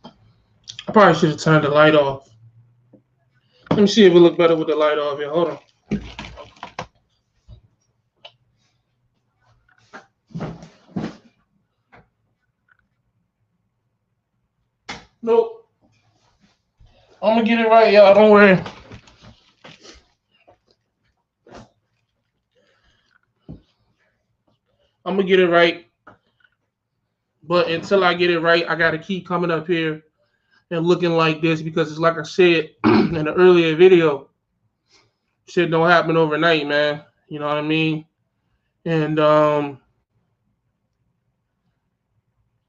I probably should have turned the light off. Let me see if it look better with the light off here. Hold on. Nope. I'm gonna get it right, y'all. Don't worry. I'm gonna get it right. But until I get it right, I gotta keep coming up here and looking like this because it's like I said in the earlier video, shit don't happen overnight, man. You know what I mean? And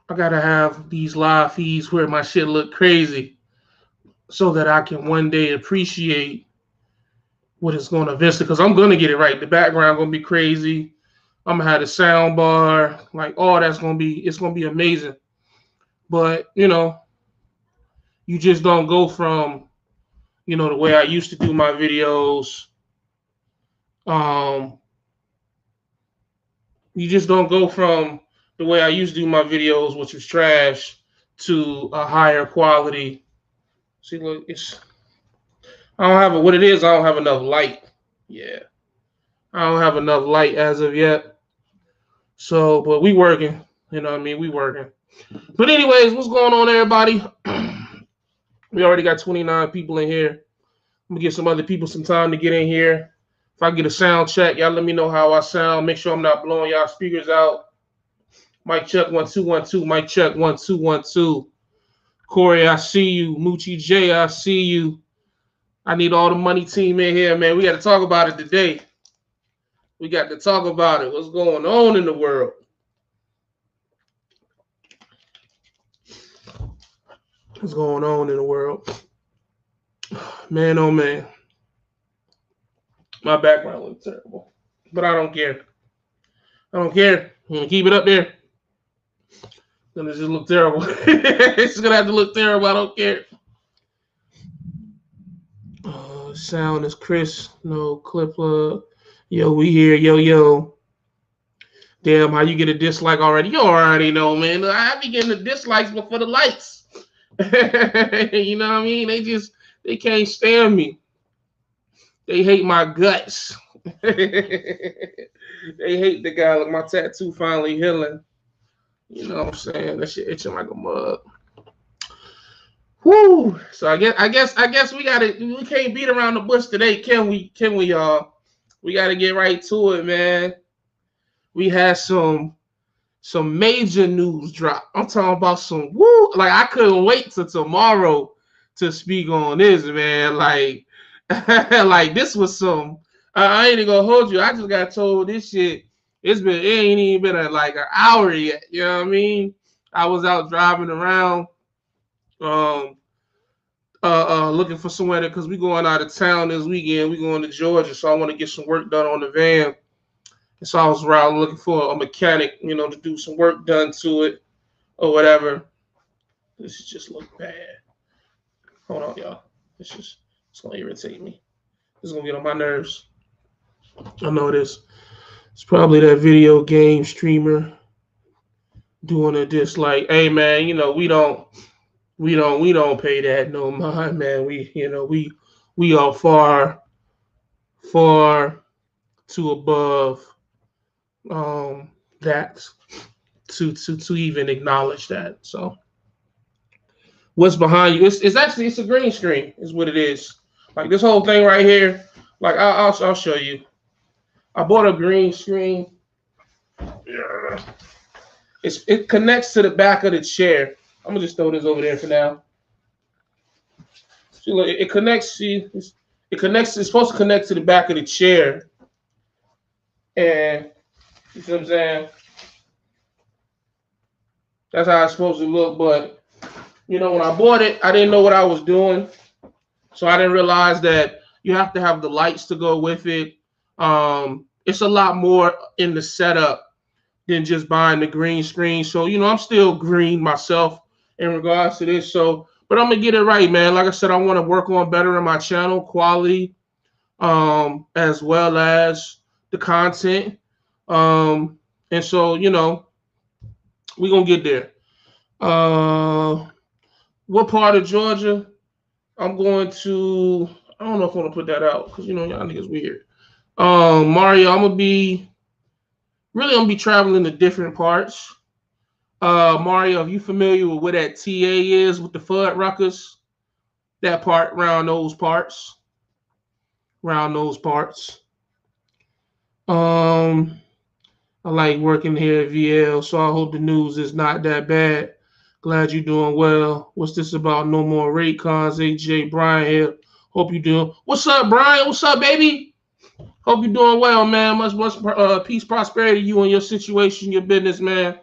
I gotta have these live feeds where my shit look crazy so that I can one day appreciate what it's gonna eventually. Because I'm gonna get it right. The background gonna be crazy. I'm gonna have the sound bar, like all that's gonna be. It's gonna be amazing. But you know, you just don't go from the way I used to do my videos. You just don't go from the way I used to do my videos, which was trash, to a higher quality. See, look, I don't have what it is. I don't have enough light. Yeah, I don't have enough light as of yet. So, but we working. You know what I mean? We working. But anyways, what's going on, everybody? We already got 29 people in here. I'm gonna give some other people some time to get in here. If I get a sound check, y'all let me know how I sound. Make sure I'm not blowing y'all speakers out. Mic check 1 2 1 2. Mic check 1 2 1 2. Corey, I see you. Moochie J, I see you. I need all the money team in here, man. We got to talk about it today. We got to talk about it. What's going on in the world? What's going on in the world? Man, oh man. My background looks terrible. But I don't care. I don't care. I'm going to keep it up there. It's going to just look terrible. It's going to have to look terrible. I don't care. Sound is Chris. No clip. Yo, we here. Yo. Damn, how you get a dislike already? You already know, man. I be getting the dislikes before the likes. You know what I mean? They can't stand me. They hate my guts. They hate the guy. Look, my tattoo finally healing. You know what I'm saying? That shit itching like a mug. Whoo! So I guess we can't beat around the bush today, can we? Y'all? We gotta get right to it, man. We had some major news drop. I'm talking about some woo. Like I couldn't wait till tomorrow to speak on this, man. Like, like this was some. I ain't gonna hold you. I just got told this shit. It ain't even been like an hour yet. You know what I mean? I was out driving around, looking for somewhere because we going out of town this weekend. We going to Georgia, so I want to get some work done on the van. And so I was around looking for a mechanic, to do some work done to it or whatever. This just look bad. Hold on, y'all. It's gonna irritate me. It's gonna get on my nerves. I know it is. It's probably that video game streamer doing a dislike. Hey man, we don't pay that no mind, man. We are far too above that to even acknowledge that. So what's behind you? It's a green screen, is what it is. Like this whole thing right here. Like I'll show you. I bought a green screen. It connects to the back of the chair. I'm gonna just throw this over there for now. See, look, it connects. See, it connects. It's supposed to connect to the back of the chair. And you see what I'm saying? That's how it's supposed to look. But when I bought it, I didn't know what I was doing, so I didn't realize that you have to have the lights to go with it. It's a lot more in the setup than just buying the green screen. So, I'm still green myself in regards to this. So, but I'm gonna get it right, man. Like I said, I want to work on better in my channel quality, as well as the content. And so, we're gonna get there. What part of Georgia? I'm going to. I don't know if I want to put that out because y'all niggas weird. Mario, I'm gonna be traveling to different parts. Mario, if you familiar with where that TA is with the Fuddruckers, that part around those parts. Um, I like working here at VL, so I hope the news is not that bad. Glad you're doing well. What's this about? No more RateCons. AJ Brian here. Hope you doing. What's up, Brian? What's up, baby? Hope you're doing well, man. Much peace, prosperity to you and your situation, your business, man.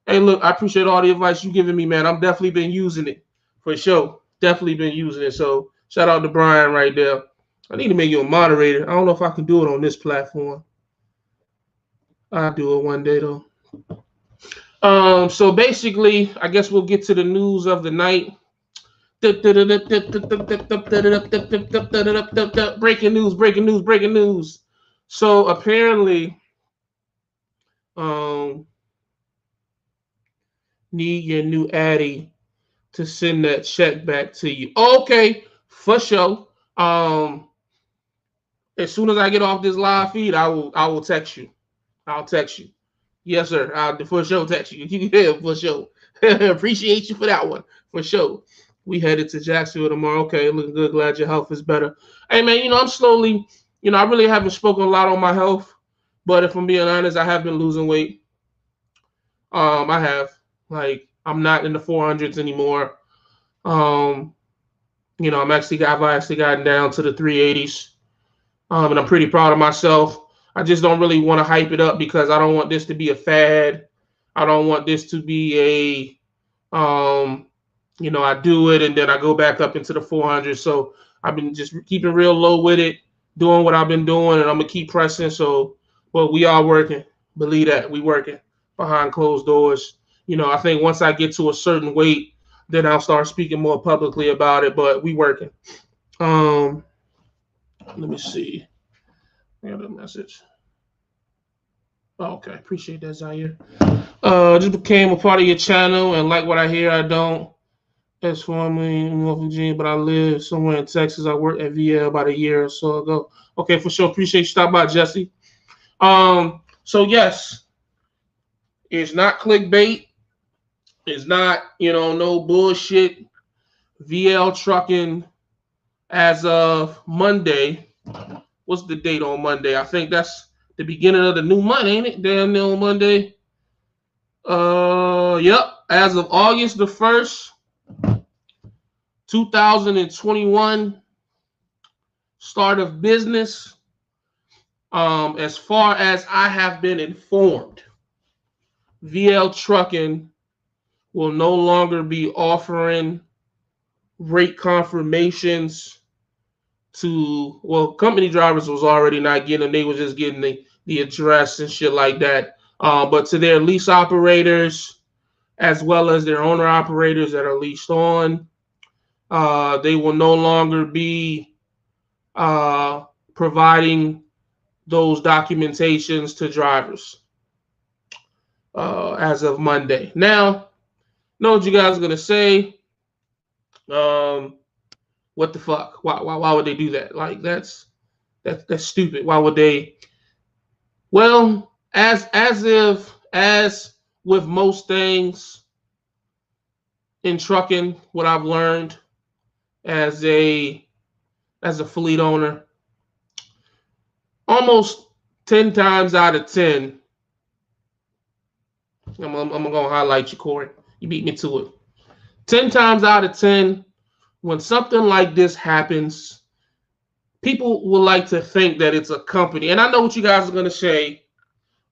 Hey, look, I appreciate all the advice you giving me, man. I've definitely been using it for sure. Definitely been using it. So shout out to Brian right there. I need to make you a moderator. I don't know if I can do it on this platform. I'll do it one day though. So basically, I guess we'll get to the news of the night. Breaking news. So apparently, need your new Addy to send that check back to you. Okay, for sure. As soon as I get off this live feed, I will text you. I'll text you. Yes, sir. I'll for sure text you. Yeah, for sure. Appreciate you for that one. For sure. We headed to Jacksonville tomorrow. Okay, looking good. Glad your health is better. Hey, man, I'm slowly, I really haven't spoken a lot on my health. But if I'm being honest, I have been losing weight. I have. Like, I'm not in the 400s anymore. I've actually gotten down to the 380s. And I'm pretty proud of myself. I just don't really want to hype it up because I don't want this to be a fad. I don't want this to be I do it and then I go back up into the 400s. So I've been just keeping real low with it, doing what I've been doing, and I'm going to keep pressing. So, well, we are working. Believe that. We working behind closed doors. I think once I get to a certain weight, then I'll start speaking more publicly about it, but we working. Let me see. I got a message. Okay, appreciate that, Zaire. Just became a part of your channel and like what I hear. I don't. That's formerly in North Virginia, but I live somewhere in Texas. I worked at VL about a year or so ago. Okay, for sure. Appreciate you stopping by, Jesse. So yes, it's not clickbait. It's not, no bullshit. VL Trucking as of Monday. What's the date on Monday? I think that's the beginning of the new month, ain't it? Damn near on Monday. Yep. As of August the 1st, 2021, start of business. As far as I have been informed, VL Trucking will no longer be offering rate confirmations to, company drivers was already not getting them. They were just getting the address and shit like that. But to their lease operators, as well as their owner operators that are leased on, they will no longer be providing those documentations to drivers as of Monday. Now, know what you guys are gonna say? What the fuck? Why would they do that? Like that's stupid. Why would they? Well, as with most things in trucking, what I've learned as a fleet owner, almost 10 times out of 10, I'm gonna highlight you, Corey. You beat me to it. 10 times out of 10, when something like this happens, people will like to think that it's a company. And I know what you guys are going to say.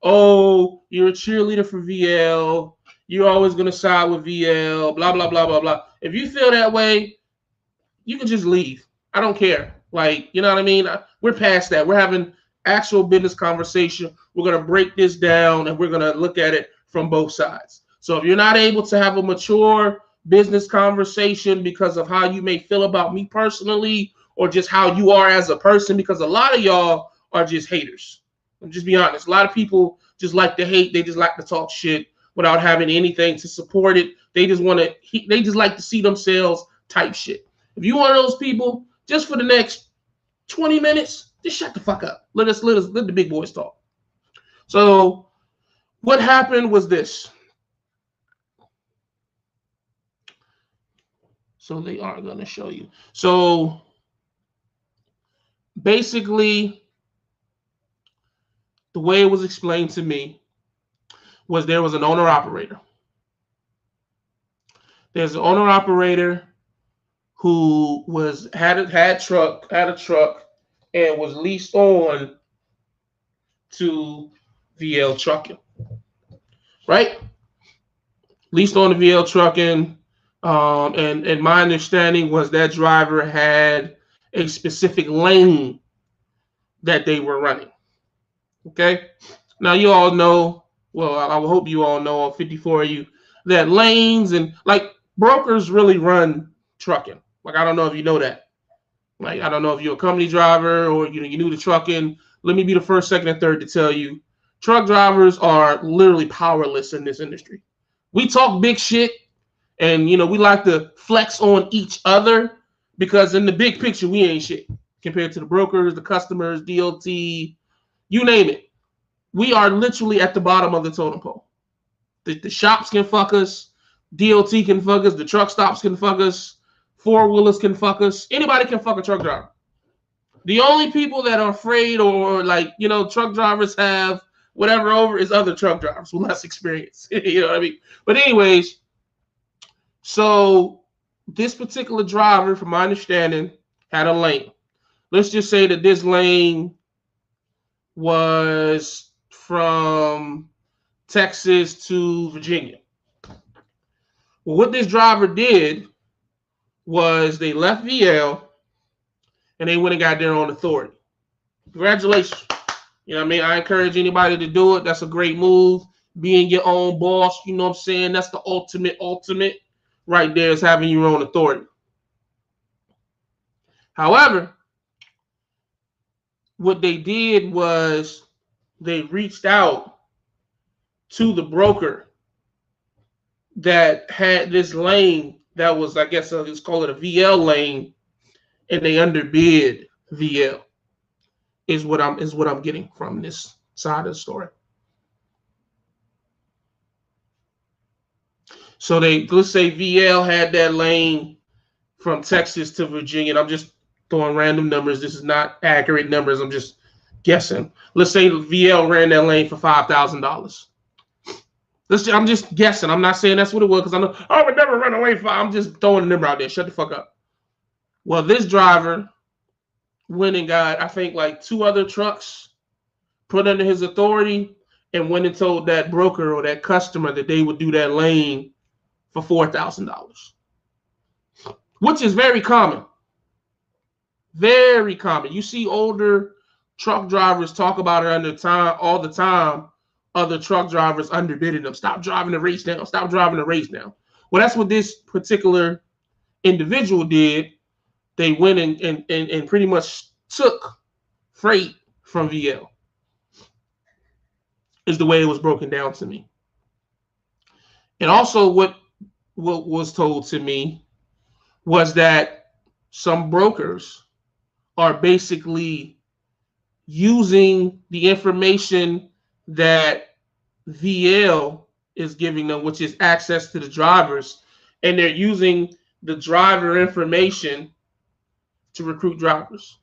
Oh, you're a cheerleader for VL. You're always going to side with VL, blah, blah, blah, blah, blah. If you feel that way, you can just leave. I don't care. Like, you know what I mean? We're past that. We're having actual business conversation. We're going to break this down, and we're going to look at it from both sides. So if you're not able to have a mature business conversation because of how you may feel about me personally or just how you are as a person, because a lot of y'all are just haters. I'm just be honest. A lot of people just like to hate. They just like to talk shit without having anything to support it, They just want to. They just like to see themselves type shit. If you one of those people, just for the next 20 minutes, just shut the fuck up. Let the big boys talk. So what happened was this. So they are going to show you. So basically, the way it was explained to me was there was an owner operator. There's an owner operator who had a truck and was leased on to VL Trucking, right? Leased on to VL Trucking, and my understanding was that driver had a specific lane that they were running. Okay, now you all know. Well, I hope you all know, all 54 of you, that lanes and like brokers really run trucking. Like I don't know if you know that. Like I don't know if you're a company driver or you're new to trucking. Let me be the first, second, and third to tell you, truck drivers are literally powerless in this industry. We talk big shit, and we like to flex on each other because in the big picture we ain't shit compared to the brokers, the customers, DOT, you name it. We are literally at the bottom of the totem pole. The shops can fuck us, DOT can fuck us, the truck stops can fuck us, four-wheelers can fuck us. Anybody can fuck a truck driver. The only people that are afraid or truck drivers have whatever over is other truck drivers with less experience. You know what I mean? But anyways, so this particular driver, from my understanding, had a lane. Let's just say that this lane was from Texas to Virginia. Well, what this driver did was they left VL and they went and got their own authority. Congratulations. You know what I mean? I encourage anybody to do it. That's a great move. Being your own boss, you know what I'm saying? That's the ultimate right there, is having your own authority. However, what they did was they reached out to the broker that had this lane that was, I guess, let's call it a VL lane, and they underbid VL. Is what I'm getting from this side of the story. So let's say VL had that lane from Texas to Virginia. And I'm just throwing random numbers. This is not accurate numbers. I'm just guessing. Let's say VL ran that lane for $5,000. I'm just guessing. I'm not saying that's what it was because I know I would never run away from. I'm just throwing a number out there. Shut the fuck up. Well, this driver went and got, I think, like 2 other trucks put under his authority and went and told that broker or that customer that they would do that lane for $4,000, which is very common. Very common. You see older truck drivers talk about it all the time. Other truck drivers underbidding them. Stop driving the race now. Stop driving the race now. Well, that's what this particular individual did. They went and pretty much took freight from VL, is the way it was broken down to me. And also what was told to me was that some brokers are basically using the information that VL is giving them, which is access to the drivers, and they're using the driver information to recruit drivers.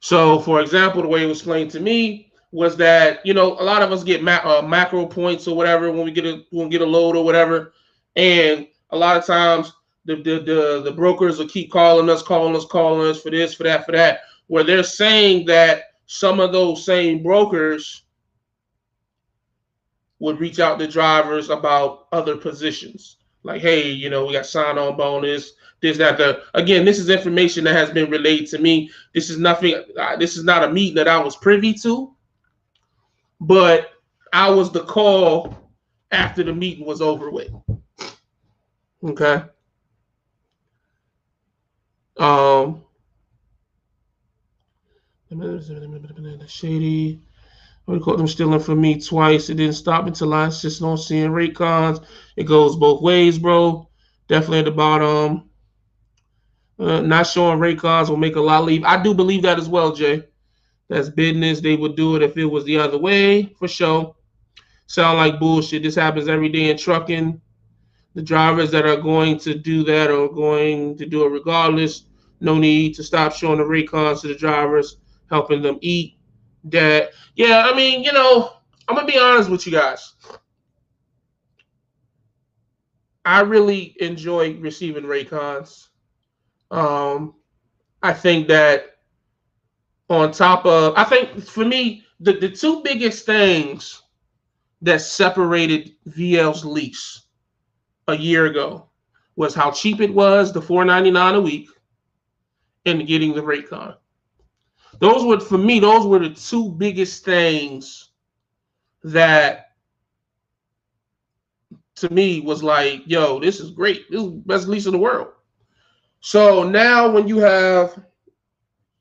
So, for example, the way it was explained to me was that, a lot of us get macro points or whatever when we get a load or whatever, and a lot of times the brokers will keep calling us for this, for that, where they're saying that some of those same brokers would reach out to drivers about other positions. Like, hey, we got sign-on bonus, this, that, again, this is information that has been relayed to me. This is nothing. This is not a meeting that I was privy to, but I was the call after the meeting was over with. Okay. Shady. I caught them stealing from me twice. It didn't stop until I insisted on seeing RateCons. It goes both ways, bro. Definitely at the bottom. Not showing RateCons will make a lot leave. I do believe that as well, Jay. That's business. They would do it if it was the other way, for sure. Sound like bullshit. This happens every day in trucking. The drivers that are going to do that are going to do it regardless. No need to stop showing the RateCons to the drivers, helping them eat. That, yeah, I mean, you know, I'm gonna be honest with you guys. I really enjoy receiving RateCons. Um, I think that on top of, I think for me, the two biggest things that separated VL's lease a year ago was how cheap it was, the $4.99 a week, and getting the RateCon. Those were, for me, those were the two biggest things that to me was like, yo, this is great. This is the best lease in the world. So now when you have,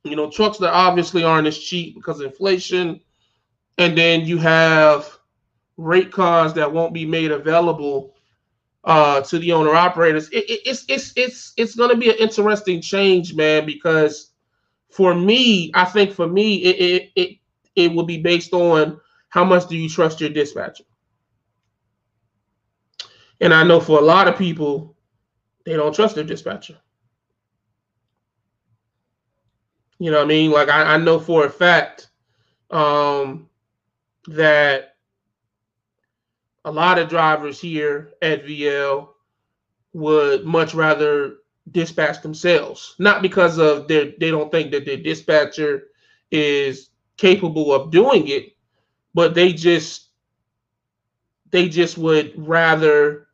you know, trucks that obviously aren't as cheap because of inflation, and then you have RateCons that won't be made available to the owner operators, it's going to be an interesting change, man. Because for me, I think for me, it will be based on how much do you trust your dispatcher. And I know for a lot of people, they don't trust their dispatcher. You know what I mean? Like I know for a fact that a lot of drivers here at VL would much rather dispatch themselves, not because of they don't think that their dispatcher is capable of doing it, but they just would rather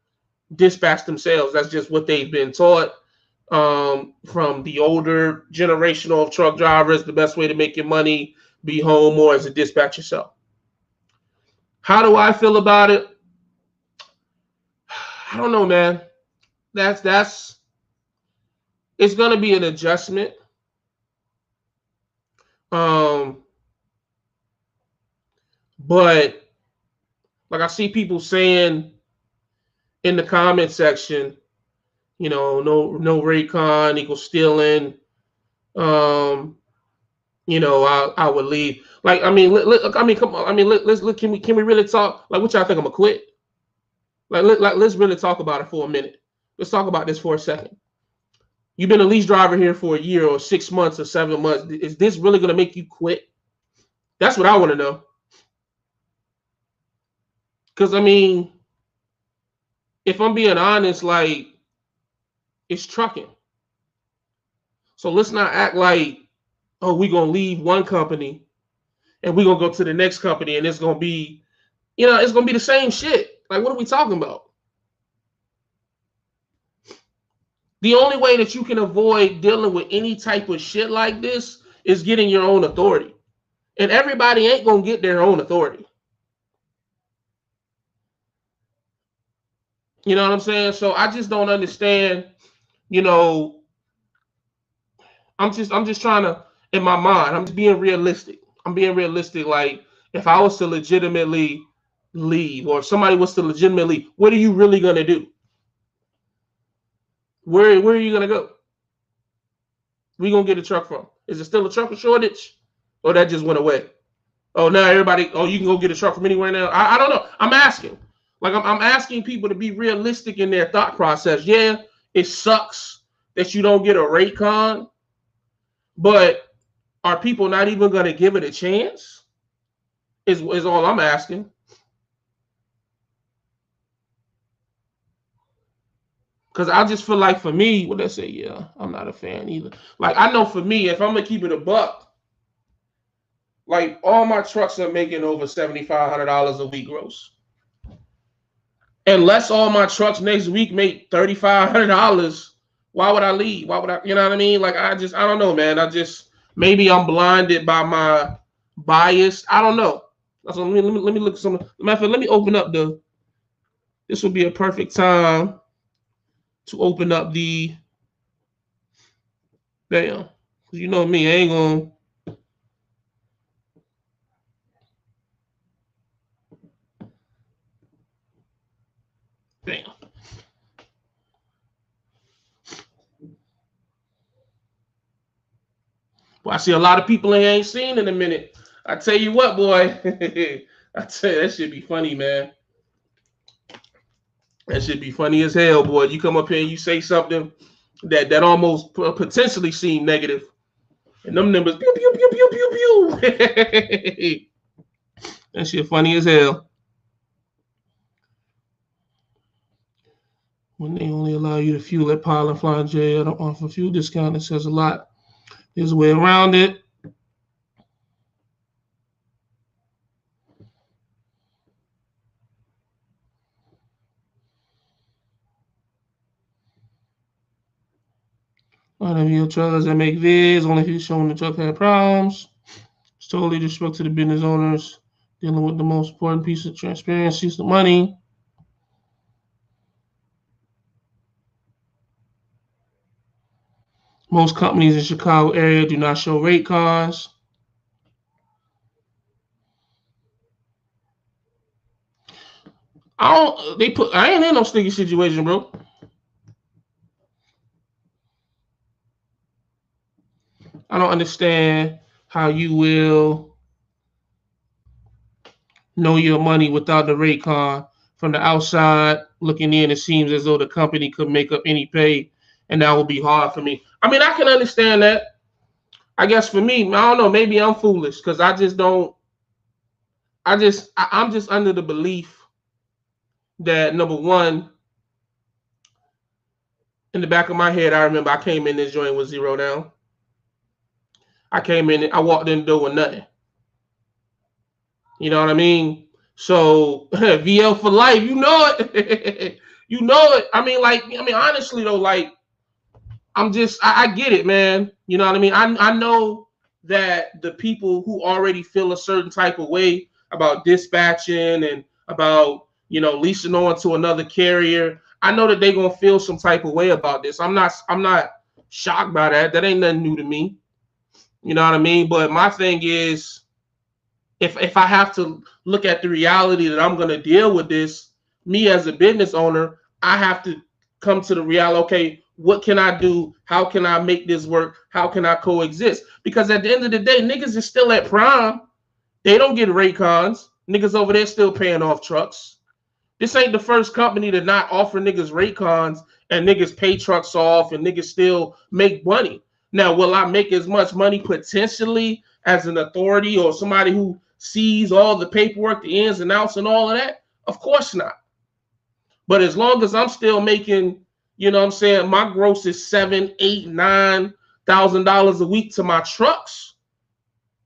dispatch themselves. That's just what they've been taught from the older generational truck drivers. The best way to make your money, be home or as a dispatch yourself. How do I feel about it? I don't know, man. That's it's gonna be an adjustment. But like I see people saying in the comment section, you know, no RateCon equals stealing. You know, I would leave. Like, I mean, I mean, come on. I mean, let's look. Can we really talk? Like, what y'all think? I'm gonna quit. Let's really talk about it for a minute. Let's talk about this for a second. You've been a lease driver here for a year or 6 months or 7 months. Is this really gonna make you quit? That's what I want to know. Because I mean, if I'm being honest, like it's trucking. So let's not act like, oh, we're gonna leave one company and we're gonna go to the next company and it's gonna be, you know, it's gonna be the same shit. Like, what are we talking about? The only way that you can avoid dealing with any type of shit like this is getting your own authority. And everybody ain't gonna get their own authority. You know what I'm saying? So I just don't understand, you know, I'm just trying to, in my mind, I'm just being realistic. I'm being realistic. Like, if I was to legitimately leave, or if somebody was to legitimately leave, what are you really gonna do? Where are you gonna go? Where you gonna get a truck from? Is it still a trucker shortage? Or that just went away? Oh, now everybody, oh, you can go get a truck from anywhere now. I don't know. I'm asking. Like, I'm asking people to be realistic in their thought process. Yeah, it sucks that you don't get a RateCon, but are people not even going to give it a chance? Is all I'm asking. Because I just feel like for me, what they say, yeah, I'm not a fan either. Like, I know for me, if I'm going to keep it a buck, like, all my trucks are making over $7,500 a week gross. Unless all my trucks next week make $3,500, why would I leave? Why would I, you know what I mean? Like, I don't know, man. Maybe I'm blinded by my bias. I don't know. So let me look at some. Matter of fact, let me open up this would be a perfect time to open up the, damn. You know me, I ain't gonna. Bam. Well, I see a lot of people I ain't seen in a minute. I tell you what, boy. I tell you, that should be funny, man. That should be funny as hell, boy. You come up here and you say something that almost potentially seem negative, and them numbers pew pew pew pew pew pew. That shit funny as hell. When they only allow you to fuel at Pilot Flying J at off a fuel discount, it says a lot. There's a way around it. A lot of your truckers that make vids, only if you're showing the truck had problems. It's totally disrespectful to the business owners. Dealing with the most important piece of transparency is the money. Most companies in Chicago area do not show RateCons. I ain't in no sticky situation, bro. I don't understand how you will know your money without the RateCon. From the outside looking in, it seems as though the company could make up any pay, and that would be hard for me. I mean, I can understand that. I guess for me, I don't know. Maybe I'm foolish because I just don't. I'm just under the belief that number one, in the back of my head, I remember I came in this joint with zero down. I walked in the door with nothing. You know what I mean? So VL for life, you know it. You know it. I mean, honestly though, like, I get it, man. You know what I mean? I know that the people who already feel a certain type of way about dispatching and about, leasing on to another carrier, I know that they're gonna feel some type of way about this. I'm not shocked by that. That ain't nothing new to me. You know what I mean? But my thing is, if I have to look at the reality that I'm gonna deal with this, me as a business owner, I have to come to the reality, okay, what can I do? How can I make this work? How can I coexist? Because at the end of the day, niggas is still at prime. They don't get RateCons. Niggas over there still paying off trucks. This ain't the first company to not offer niggas RateCons and niggas pay trucks off and niggas still make money. Now, will I make as much money potentially as an authority or somebody who sees all the paperwork, the ins and outs and all of that? Of course not. But as long as I'm still making, you know what I'm saying, my gross is $7,000, $8,000, $9,000 a week to my trucks,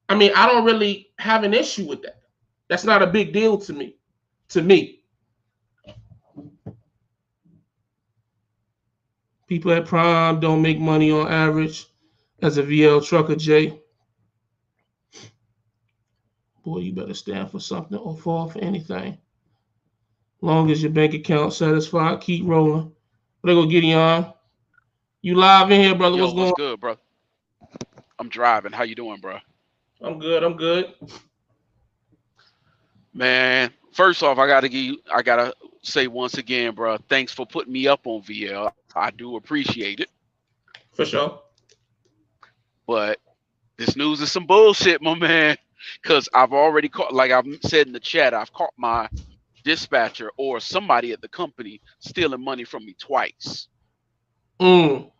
I mean, I don't really have an issue with that. That's not a big deal to me. People at Prime don't make money on average as a VL trucker, Jay. Boy, you better stand for something or fall for anything. Long as your bank account satisfied, keep rolling. There go Gideon. You live in here, brother. Yo, What's going on? what's good, bro? I'm driving. How you doing, bro? I'm good. Man, first off, I gotta say once again, bro, thanks for putting me up on VL. I do appreciate it. For sure. But this news is some bullshit, my man. Cause I've already caught, like I've said in the chat, I've caught my dispatcher or somebody at the company stealing money from me twice. Mm.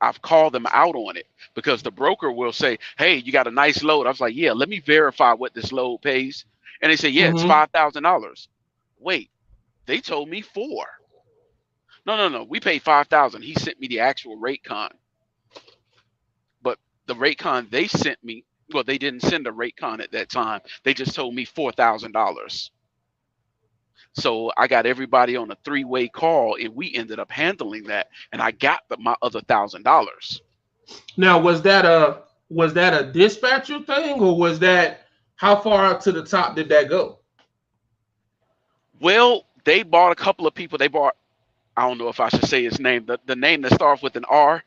I've called them out on it because the broker will say, "Hey, you got a nice load." I was like, "Yeah, let me verify what this load pays." And they say, "Yeah, it's Mm-hmm. $5,000." Wait, they told me four. No. We paid 5,000. He sent me the actual rate con, but the rate con they sent me, well, they didn't send a rate con at that time. They just told me $4,000. So I got everybody on a three-way call, and we ended up handling that, and I got my other $1,000. Now, was that a dispatcher thing, or was that how far up to the top did that go? Well, they bought a couple of people. They bought, I don't know if I should say his name, the name that starts with an R.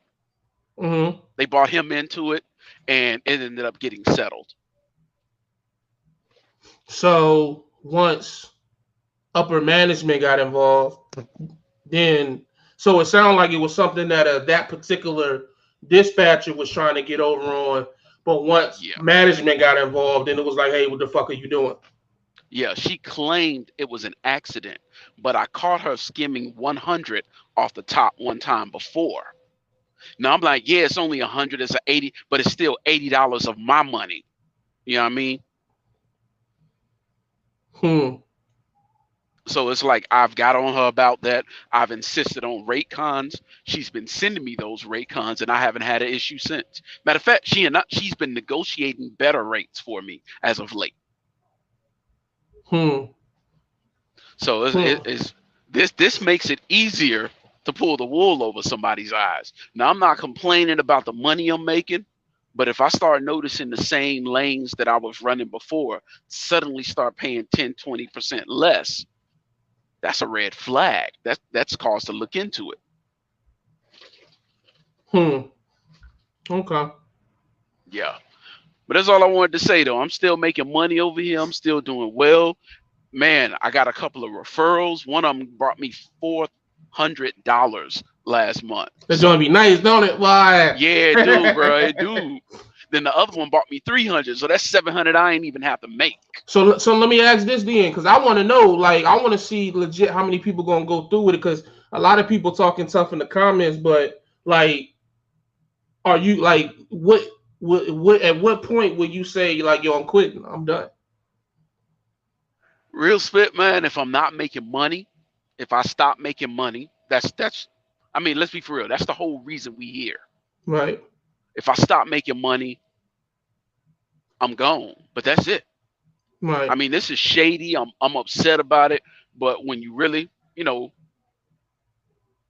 Mm-hmm. They bought him into it, and it ended up getting settled. So once upper management got involved, then so it sounded like it was something that that particular dispatcher was trying to get over on. But once Yeah. management got involved, then it was like, hey, what the fuck are you doing? Yeah, she claimed it was an accident, but I caught her skimming 100 off the top one time before. Now I'm like, yeah, it's only 100, it's a 80, but it's still $80 of my money. You know what I mean? Hmm. So it's like I've got on her about that. I've insisted on rate cons. She's been sending me those rate cons, and I haven't had an issue since. Matter of fact, she's been negotiating better rates for me as of late. Hmm. So Hmm. this makes it easier to pull the wool over somebody's eyes. Now I'm not complaining about the money I'm making, but if I start noticing the same lanes that I was running before suddenly start paying 10, 20% less, that's a red flag. That's cause to look into it. Hmm. Okay. Yeah. But that's all I wanted to say though. I'm still making money over here. I'm still doing well. Man, I got a couple of referrals. One of them brought me $400 last month. That's gonna So be nice, don't it? Why? yeah, dude, bro, it do. Then the other one bought me 300, so that's 700 I ain't even have to make. So let me ask this then, because I want to know, like, I want to see legit how many people gonna go through with it, because a lot of people talking tough in the comments, but like, are you like, what at what point would you say like, yo, I'm quitting, I'm done? Real spit, man. If I'm not making money, if I stop making money, that's. I mean, let's be for real. That's the whole reason we here. Right, If I stop making money, I'm gone. But that's it. I right, mean, this is shady. I'm upset about it. But when you really, you know,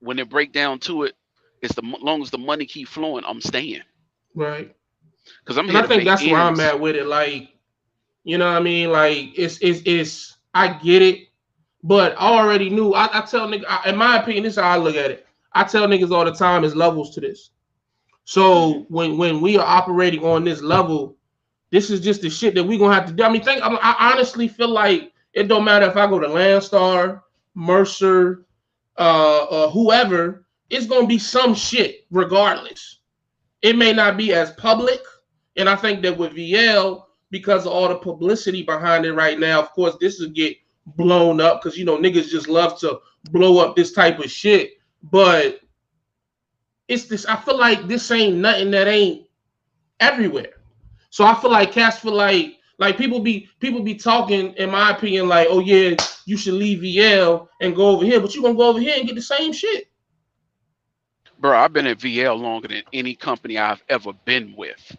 when it break down to it, it's the long as the money keep flowing, I'm staying right. because I'm And here I to think make that's where I'm ends. at with it. Like, you know what I mean? Like, it's I get it, but I already knew. I tell niggas, in my opinion, this is how I look at it. I tell niggas all the time, there's levels to this. Hmm. So when we are operating on this level, this is just the shit that we gonna have to do. I mean, I honestly feel like it don't matter if I go to Landstar, Mercer, or whoever. It's gonna be some shit regardless. It may not be as public, and I think that with VL, because of all the publicity behind it right now, of course, this will get blown up because you know niggas just love to blow up this type of shit. But it's this. I feel like this ain't nothing that ain't everywhere. So I feel like cats feel like people be talking, in my opinion, like, oh yeah, you should leave VL and go over here, but you gonna go over here and get the same shit. Bro, I've been at VL longer than any company I've ever been with.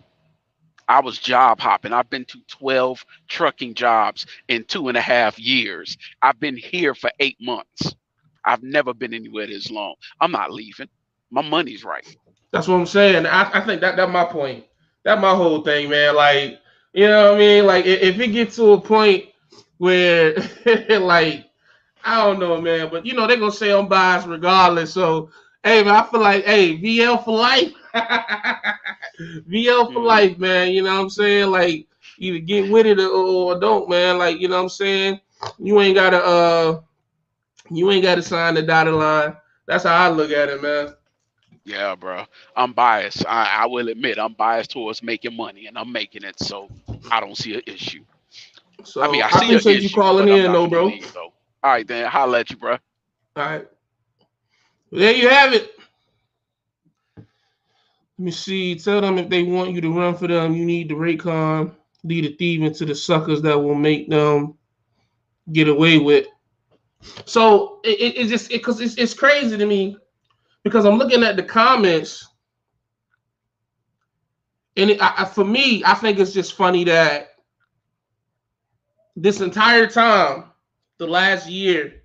I was job hopping. I've been to 12 trucking jobs in 2.5 years. I've been here for 8 months. I've never been anywhere this long. I'm not leaving. My money's right. That's what I'm saying. I think that my point. That my whole thing, man. Like, you know what I mean? Like if it gets to a point where like I don't know, man, but you know they're gonna say I'm biased regardless. So hey man, I feel like hey, VL for life. VL for Hmm. life, man. You know what I'm saying? Like either get with it or don't, man. Like, you know what I'm saying? You ain't gotta you ain't gotta sign the dotted line. That's how I look at it, man. Yeah, bro. I'm biased. I will admit I'm biased towards making money, and I'm making it, so I don't see an issue. I mean, So I I see an appreciate you issue, calling but I'm in not though, gonna bro. leave though. All right, then. Holla at you, bro. All right. There you have it. Let me see. Tell them if they want you to run for them, you need the RateCon. Lead a thief into the suckers that will make them get away with. So it's just because it's crazy to me because I'm looking at the comments and for me, I think it's just funny that this entire time, the last year,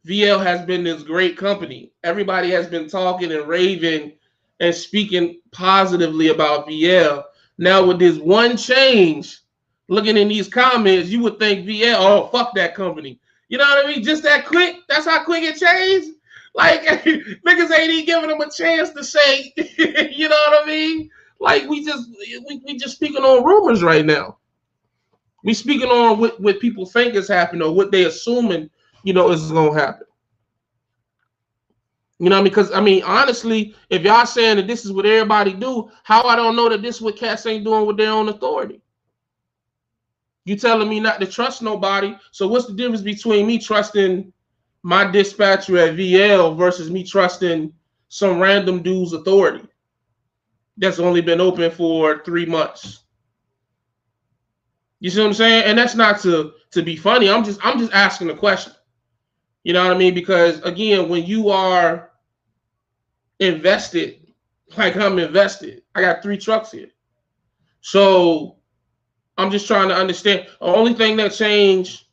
VL has been this great company. Everybody has been talking and raving and speaking positively about VL. Now with this one change, looking in these comments, you would think VL, oh fuck that company. You know what I mean? Just that quick. That's how quick it changed. Like niggas ain't even giving them a chance to say, you know what I mean? Like we just speaking on rumors right now. We speaking on what people think is happening or what they assuming is gonna happen. Because honestly, if y'all saying that this is what everybody do, how I don't know that this is what cats ain't doing with their own authority? You telling me not to trust nobody. So what's the difference between me trusting my dispatcher at VL versus me trusting some random dude's authority that's only been open for 3 months? You see what I'm saying? And that's not to be funny. I'm just asking a question. You know what I mean? Because again, when you are invested, like I'm invested, I got 3 trucks here. So I'm just trying to understand. The only thing that changed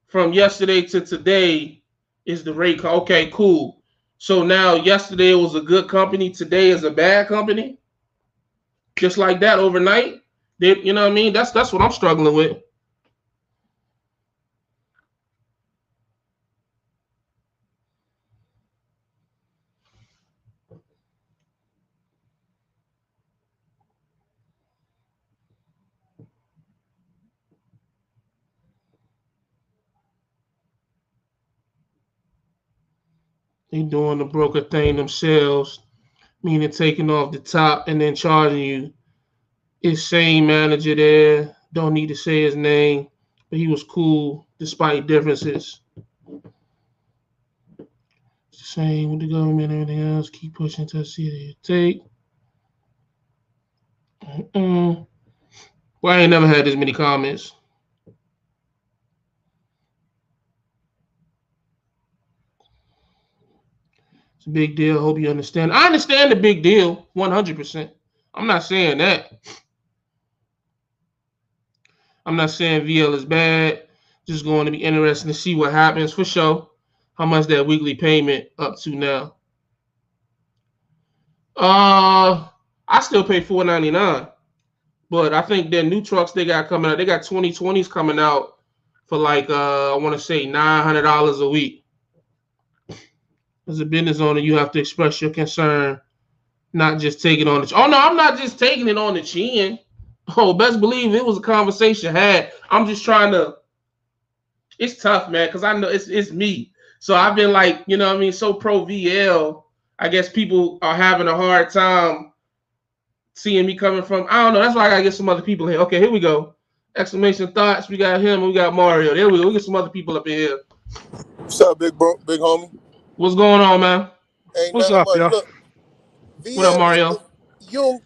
from yesterday to today is the rate. Okay, cool. So now yesterday was a good company, today is a bad company. Just like that overnight. You know what I mean? That's what I'm struggling with. They doing the broker thing themselves, meaning taking off the top and then charging you. It's same manager there. Don't need to say his name, but he was cool despite differences. It's the same with the government and everything else. Keep pushing to see that you take. Well, I ain't never had this many comments. It's a big deal. Hope you understand. I understand the big deal 100%. I'm not saying that. I'm not saying VL is bad. Just going to be interesting to see what happens for sure. How much that weekly payment up to now? I still pay $4.99, but I think their new trucks they got coming out. They got 2020s coming out for like I want to say $900 a week. As a business owner, you have to express your concern, not just take it on the. Oh no, I'm not just taking it on the chin. Oh, best believe it was a conversation had. I'm just trying to. It's tough, man, because I know it's me. So I've been like, so pro VL. I guess people are having a hard time seeing me coming from. I don't know. That's why I gotta get some other people here. Okay, here we go. Exclamation thoughts. We got him and we got Mario. There we go. We get some other people up in here. What's up, big bro, big homie? What's going on, man? Ain't What's nothing up, much. y'all? Look, What up, VL. Mario?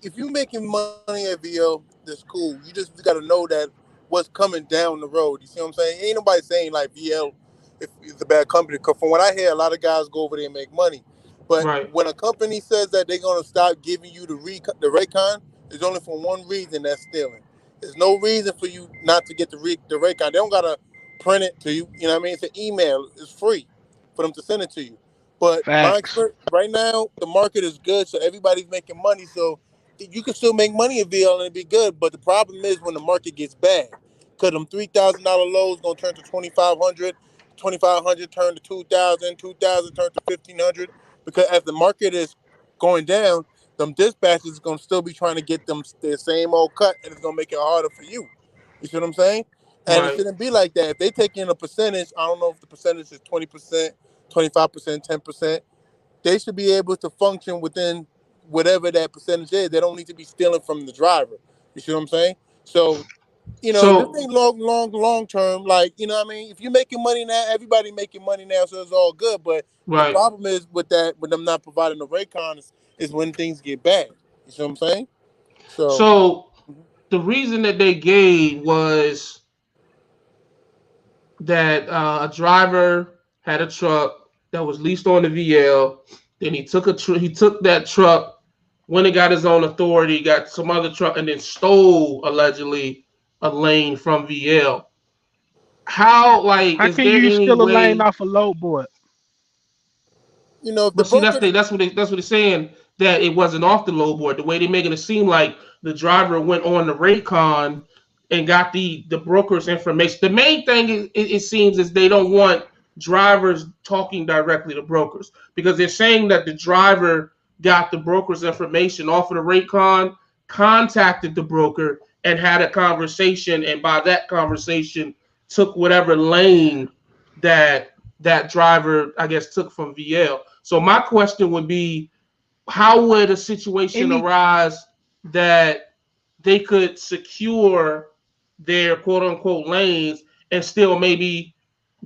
If you making money at VL, that's cool. You just got to know that what's coming down the road. You see what I'm saying? Ain't nobody saying like VL if it's a bad company. Cause from what I hear, a lot of guys go over there and make money. But Right. when a company says that they're gonna stop giving you the Raycon, it's only for one reason. That's stealing. There's no reason for you not to get the Raycon. They don't gotta print it to you. You know what I mean? It's an email. It's free for them to send it to you. But my Facts. experience right now, the market is good, so everybody's making money. So you can still make money in VL and it'd be good. But the problem is when the market gets bad, because them $3,000 lows gonna turn to 2,500, 2,500 turn to 2,000, 2,000 turn to 1,500. Because as the market is going down, them dispatches gonna still be trying to get them their same old cut, and it's gonna make it harder for you. You see what I'm saying? And it Right. shouldn't be like that. If they take in a percentage, I don't know if the percentage is 20%, 25%, 10%. They should be able to function within whatever that percentage is. They don't need to be stealing from the driver. You see what I'm saying? So, this So ain't long term. Like, you know what I mean? If you're making money now, everybody making money now, so it's all good. But the right. problem is with that, with them not providing the Raycons, is when things get bad. You see what I'm saying? So, So the reason that they gave was that a driver had a truck that was leased on the VL. Then he took he took that truck when he got his own authority, got some other truck, and then stole allegedly a lane from VL. How How is can there you any steal a lane way? off a load board? if the But see, broker, that's what they're saying, that it wasn't off the low board. The way they're making it seem like the driver went on the RateCon and got the broker's information. The main thing is, it seems is they don't want drivers talking directly to brokers, because they're saying that the driver got the broker's information off of the RateCon, contacted the broker, and had a conversation, and by that conversation took whatever lane that that driver, I guess, took from VL. So my question would be, how would a situation Any arise that they could secure their quote unquote lanes and still maybe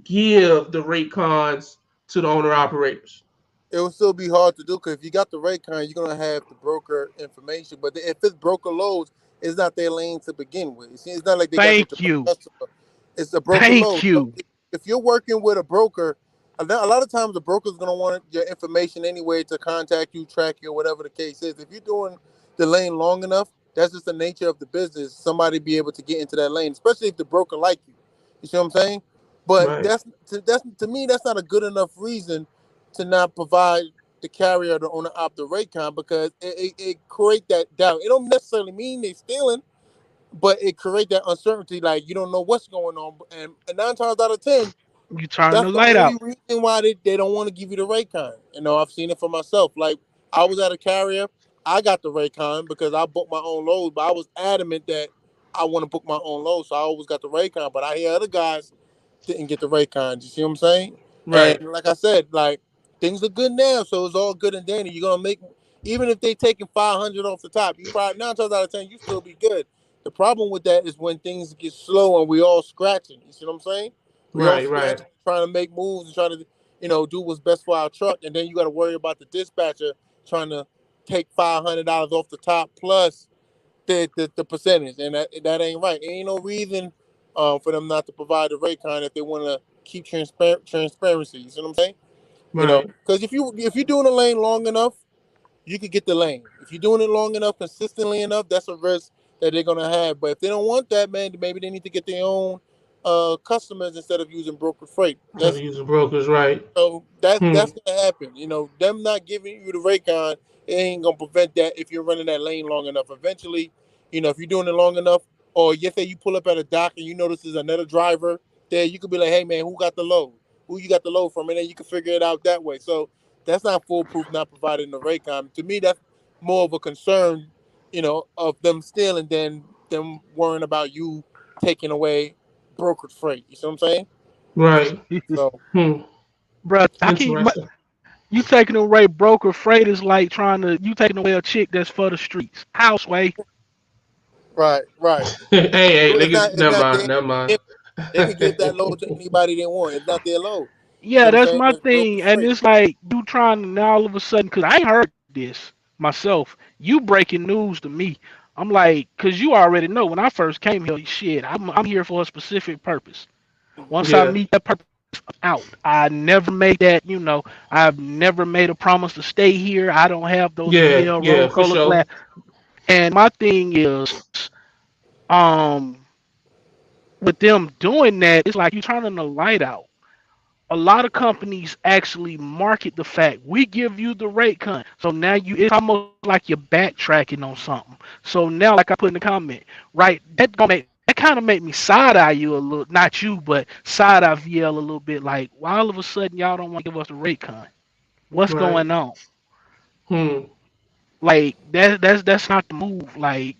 give the rate cons to the owner operators? It will still be hard to do because if you got the rate card, you're gonna have the broker information. But if it's broker loads, it's not their lane to begin with. See, it's not like they got the thank direct you. customer. It's a broker Thank load. So you. if you're working with a broker, a lot of times the broker's gonna want your information anyway to contact you, track you, or whatever the case is. If you're doing the lane long enough, that's just the nature of the business. Somebody be able to get into that lane, especially if the broker like you. You see what I'm saying? But Right, that's to me that's not a good enough reason to not provide the carrier the owner op the rate con because it create that doubt. It don't necessarily mean they stealing, but it create that uncertainty. Like you don't know what's going on, and 9 times out of 10, You turn the that's the light only out. reason why they don't want to give you the Raycon. You know, I've seen it for myself. Like I was at a carrier, I got the Raycon because I booked my own loads, but I was adamant that I want to book my own loads, so I always got the Raycon. But I hear other guys didn't get the Raycons. You see what I'm saying? And right, like I said, like things are good now, so it's all good and dandy. You're gonna make even if they taking 500 off the top, you probably 9 times out of 10 you still be good. The problem with that is when things get slow and we all scratching. You see what I'm saying? We all right, right, scratching, trying to make moves and trying to, do what's best for our truck, and then you got to worry about the dispatcher trying to take $500 off the top plus the percentage, and that ain't right. Ain't no reason for them not to provide the rate con if they want to keep transparency. You see what I'm saying? right, Because if you're doing a lane long enough, you could get the lane. If you're doing it long enough, consistently enough, that's a risk that they're gonna have. But if they don't want that, man, maybe they need to get their own customers instead of using broker freight. so using brokers, right? So that's Hmm. gonna happen. Them not giving you the Raycon, it ain't gonna prevent that if you're running that lane long enough. Eventually, if you're doing it long enough, or you say you pull up at a dock and you notice there's another driver there, you could be like, hey man, who got the load? Who you got the load from? And then you can figure it out that way. So that's not foolproof not providing the Raycon. To me, that's more of a concern, of them stealing than them worrying about you taking away brokered freight. You see what I'm saying? Right. So Hmm. Bruh, how can Interesting. you taking away broker freight is like trying to you taking away a chick that's for the streets. Houseway. right, right. Hey, hey, It's not. nigga, It's never not mind, their. never mind. They can give that load to anybody they want. It's not their load. You see Yeah, what I'm that's saying? my It's broken thing. And freight. it's like you trying to now all of a sudden, because I ain't heard this myself. You breaking news to me. I'm like, because you already know when I first came here, shit, I'm here for a specific purpose. Once I Yeah, meet that purpose, I'm out. I never make that, I've never made a promise to stay here. I don't have those yeah, VL yeah, rose for color glass. sure. And my thing is, um, with them doing that, it's like you turning the light out. A lot of companies actually market the fact we give you the rate cut. So now it's almost like you're backtracking on something. So now, like I put in the comment, right? That kind of make me side eye you a little, not you, but side eye VL a little bit. Like, why all of a sudden y'all don't want to give us the rate cut? What's Right. going on? Hmm. Like that's not the move. Like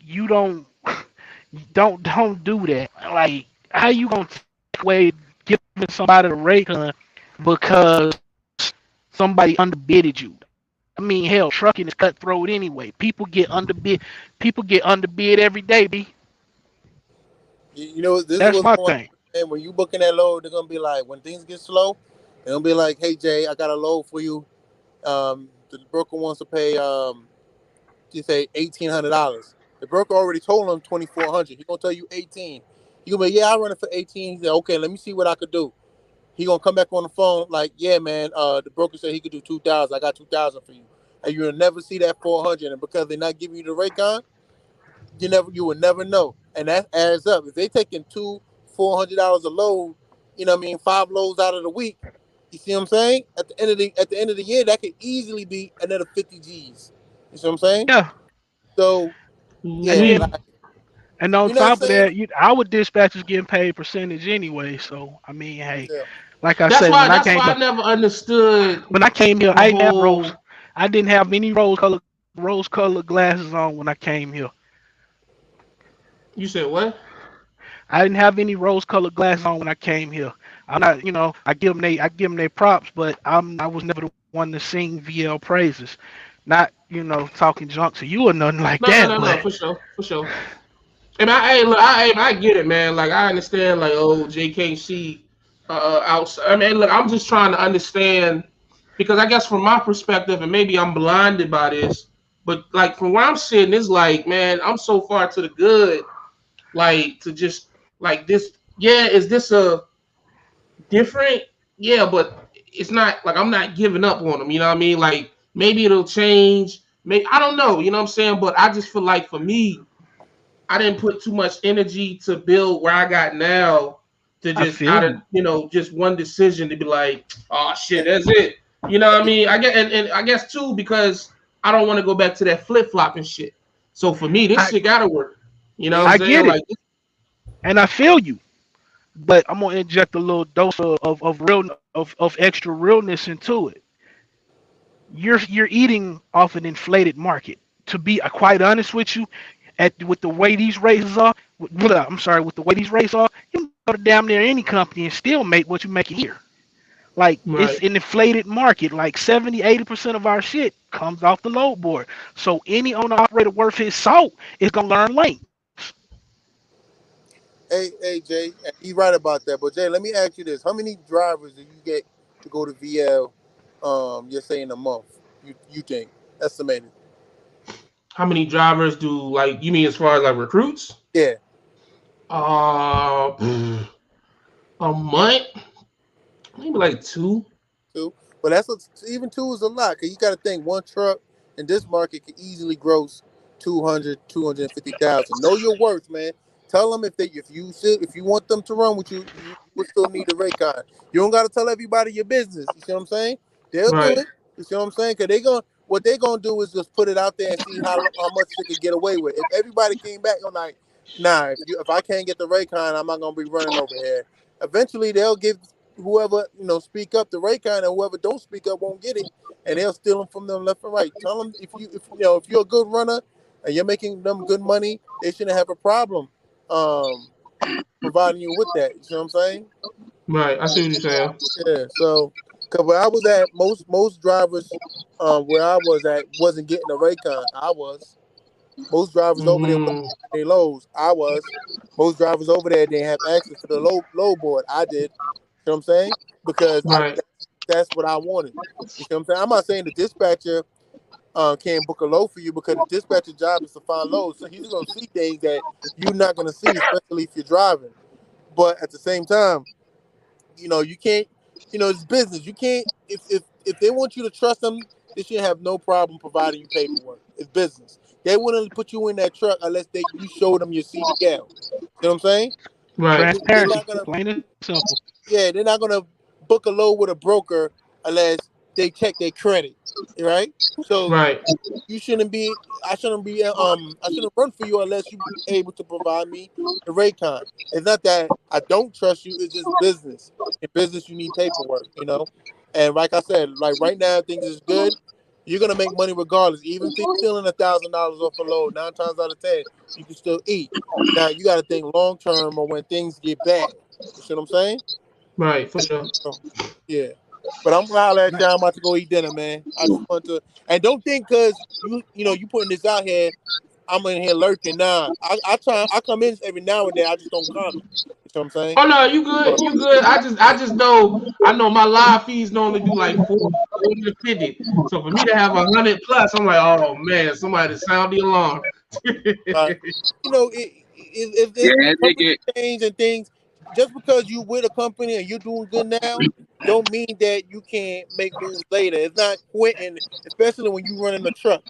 don't do that. Like how you gonna take away giving somebody the rate cut because somebody underbidded you? I mean, hell, trucking is cutthroat anyway. People get underbid. People get underbid every day, B. This is That's what's my going thing. on. And when you booking that load, they're gonna be like, when things get slow, they're gonna be like, hey Jay, I got a load for you. The broker wants to pay you say $1,800. The broker already told him 2,400. He gonna tell you 18. You gonna be, yeah, I run it for 18. He said, okay, let me see what I could do. He gonna come back on the phone like, yeah, man. The broker said he could do 2,000. I got 2,000 for you, and you'll never see that 400. And because they're not giving you the Raycon, you will never know, and that adds up. If they taking $400 a load, what I mean, 5 loads out of the week. You see what I'm saying? At the end of the year, that could easily be another 50 G's. You see what I'm saying? Yeah, So and yeah, then Hmm. like on we're not top of saying. that, our dispatchers getting paid percentage anyway. So I mean, hey, Yeah, like I That's say, why. That's why I never understood when I came here, the I didn't have rose. whole. I didn't have any rose colored glasses on when I came here. You said what? I didn't have any rose colored glasses on when I came here. I'm not, I give them their props, but I was never the one to sing VL praises, not talking junk to you or nothing like No, no, that. no, But no, for sure, for sure. And I get it, man. Like I understand, like JKC, outside. I mean, look, I'm just trying to understand because I guess from my perspective, and maybe I'm blinded by this, but like from where I'm sitting, it's like, man, I'm so far to the good, like to just like this. Yeah, is this a different? Yeah, but it's not like I'm not giving up on them. You know what I mean? Like maybe it'll change. Maybe I don't know. You know what I'm saying? But I just feel like for me, I didn't put too much energy to build where I got now to I just feel out of you. just one decision to be like, oh shit, that's it. You know what I mean? I get and I guess too because I don't want to go back to that flip flopping shit. So for me, this I shit gotta work. You know what I'm I saying? get it, Like, and I feel you. But I'm gonna inject a little dose of real of extra realness into it. You're eating off an inflated market. To be quite honest with you, with the way these races are, I'm sorry, with the way these races are, you can go to damn near any company and still make what you making here. Like it's right, an inflated market. Like 70-80% of our shit comes off the load board. So any owner operator worth his salt is gonna learn lanes. Hey, Jay, you right about that. But Jay, let me ask you this: how many drivers do you get to go to VL? You're saying a month? You think estimated? how many drivers do like you mean as far as like recruits? Yeah, Uh, a month, maybe like two. two. But even two is a lot. Cause you got to think one truck in this market could easily gross 200, 250,000. Know your worth, man. Tell them if you want them to run with you, you will still need a Raycon. You don't got to tell everybody your business. You see what I'm saying? They'll do Right, it. You see what I'm saying? Cause what they gonna do is just put it out there and see how much they could get away with. If everybody came back and like, nah, if I can't get the Raycon, I'm not gonna be running over here. Eventually, they'll give whoever speak up the Raycon, and whoever don't speak up won't get it, and they'll steal them from them left and right. Tell them if you're a good runner and you're making them good money, they shouldn't have a problem um, providing you with that. You see what I'm saying? right. I see what you're saying. Yeah. So, cause where I was at, most drivers where I was at wasn't getting a Raycon. I was. Most drivers over there wasn't Mm, getting their lows. I was. Most drivers over there didn't have access to the low board. I did. You know what I'm saying? Because right, that's what I wanted. You see what I'm saying? I'm not saying the dispatcher can't book a load for you because the dispatcher job is to find loads. So he's gonna see things that you're not gonna see, especially if you're driving. But at the same time, you can't. It's business. You can't if they want you to trust them, they should have no problem providing you paperwork. It's business. They wouldn't put you in that truck unless you show them your CDL. You know what I'm saying? right, They're Transparency, not gonna plain and simple. yeah, they're not gonna book a load with a broker unless they check their credit, right? So right, you shouldn't be. I shouldn't run for you unless you able to provide me the Raycon. It's not that I don't trust you. It's just business. In business, you need paperwork. And like I said, like right now, things is good. You're gonna make money regardless. Even if you're stealing $1,000 off a load, 9 times out of 10, you can still eat. Now you got to think long term or when things get bad. You see what I'm saying? right, for sure. So, yeah. But I'm gonna holler at y'all. I'm about to go eat dinner, man. I just want to, and don't think because you putting this out here, I'm in here lurking. Nah, I come in every now and then. I just don't comment. You know what I'm saying? Oh no, you good, But you good. I just I know my live feeds normally do like 450. So for me to have 100 plus, I'm like, oh man, somebody sound the alarm. uh, if Yeah, companies nigga. change and things, just because you with a company and you're doing good now, don't mean that you can't make moves later. It's not quitting, especially when you running a truck.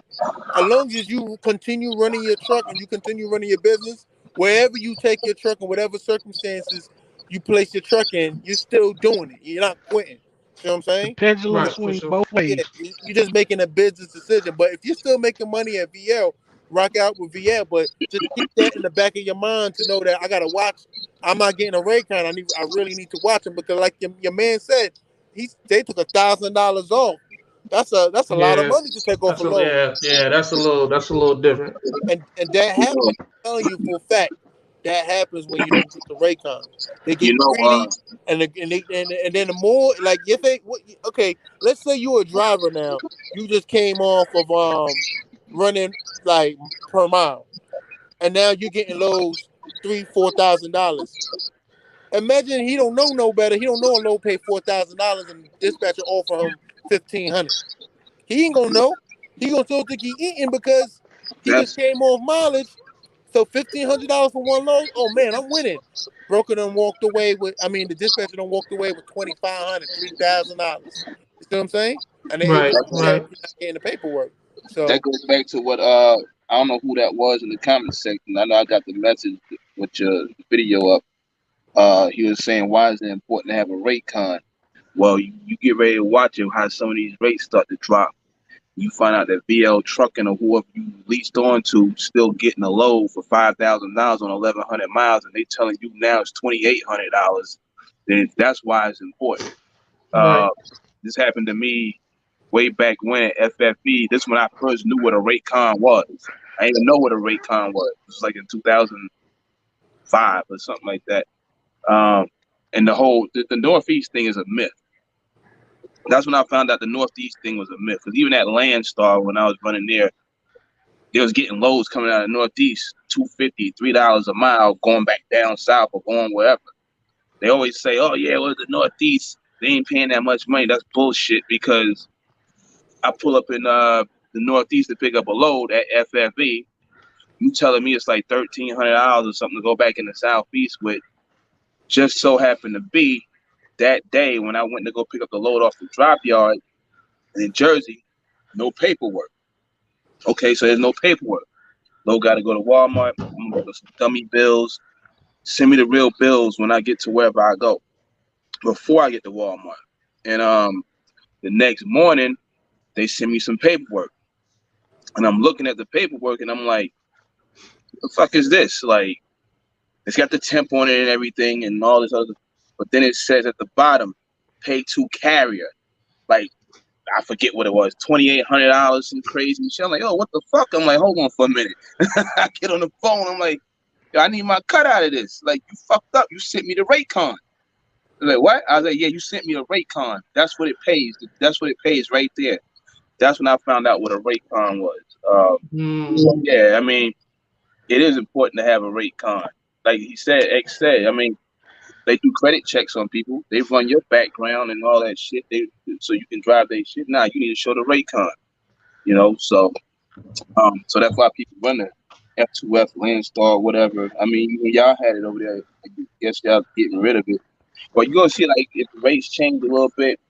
As long as you continue running your truck and you continue running your business, wherever you take your truck and whatever circumstances you place your truck in, you're still doing it. You're not quitting. You know what I'm The saying? pendulum Right, for swings sure. both Yeah, ways. you're just making a business decision. But if you're still making money at VL, rock out with VL. But just keep that in the back of your mind to know that I gotta watch. I'm not getting a Raycon. I really need to watch him because, like your man said, they took $1,000 off. That's a lot of Yeah, money to take off a load, yeah, that's a little different. and that happened. I'm telling you for a fact. that happens when you don't get the RateCons. They You get know, greedy, and then the more like you think, okay, let's say you're a driver now. You just came off of running like per mile, and now you're getting lows $3,000-$4,000. Imagine he don't know no better. He don't know a low pay $4,000 and dispatcher offer him 1,500. He ain't gonna know. He gonna still think he eating because he just that's came off mileage. So $1,500 for one load. Oh man, I'm winning. Broker done walked away with. I mean, the dispatcher done walked away with $2,500, $3,000. You see what I'm saying? And Right, it's right. you're not getting the paperwork. that So goes back to what I don't know who that was in the comment section. I know I got the message with your video up. He was saying, why is it important to have a rate con? Well, you get ready to watch it, how some of these rates start to drop. You find out that VL Trucking or whoever you leased on to still getting a load for $5,000 on 1,100 miles, and they telling you now it's $2,800. Then that's why it's important. Right. This happened to me way back when at FFB. This is when I first knew what a rate con was. I didn't even know what a rate con was. It was like in 2005 or something like that. And the Northeast thing is a myth. That's when I found out the Northeast thing was a myth. Because even at Landstar, when I was running there, they was getting loads coming out of the Northeast, $2.50, $3 a mile, going back down south or going wherever. They always say, "Oh yeah, well the Northeast, they ain't paying that much money." That's bullshit. Because I pull up in the Northeast to pick up a load at FFE. You telling me it's like $1,300 or something to go back in the Southeast with? Just so happened to be that day when I went to go pick up the load off the drop yard in Jersey, no paperwork. Okay, so there's no paperwork. Load got to go to Walmart. I'm gonna get some dummy bills. Send me the real bills when I get to wherever I go. Before I get to Walmart, and the next morning they send me some paperwork, and I'm looking at the paperwork, and I'm like, "What the fuck is this?" Like, it's got the temp on it and everything, and all this other. But then it says at the bottom, "Pay to carrier." Like, I forget what it was, $2,800, some crazy shit. I'm like, oh, what the fuck? I'm like, hold on for a minute. I get on the phone. I'm like, yo, I need my cut out of this. Like, you fucked up. You sent me the RateCon. Like, what? I was like, yeah, you sent me a RateCon. That's what it pays. That's what it pays right there. That's when I found out what a RateCon was. So yeah, I mean, it is important to have a RateCon. Like he said, X said, I mean, they do credit checks on people. They run your background and all that shit. So you can drive their shit. Now you need to show the RateCon. You know, so that's why people run the F2F, Landstar, whatever. I mean, when y'all had it over there, I guess y'all getting rid of it. But you're gonna see like if the rates change a little bit,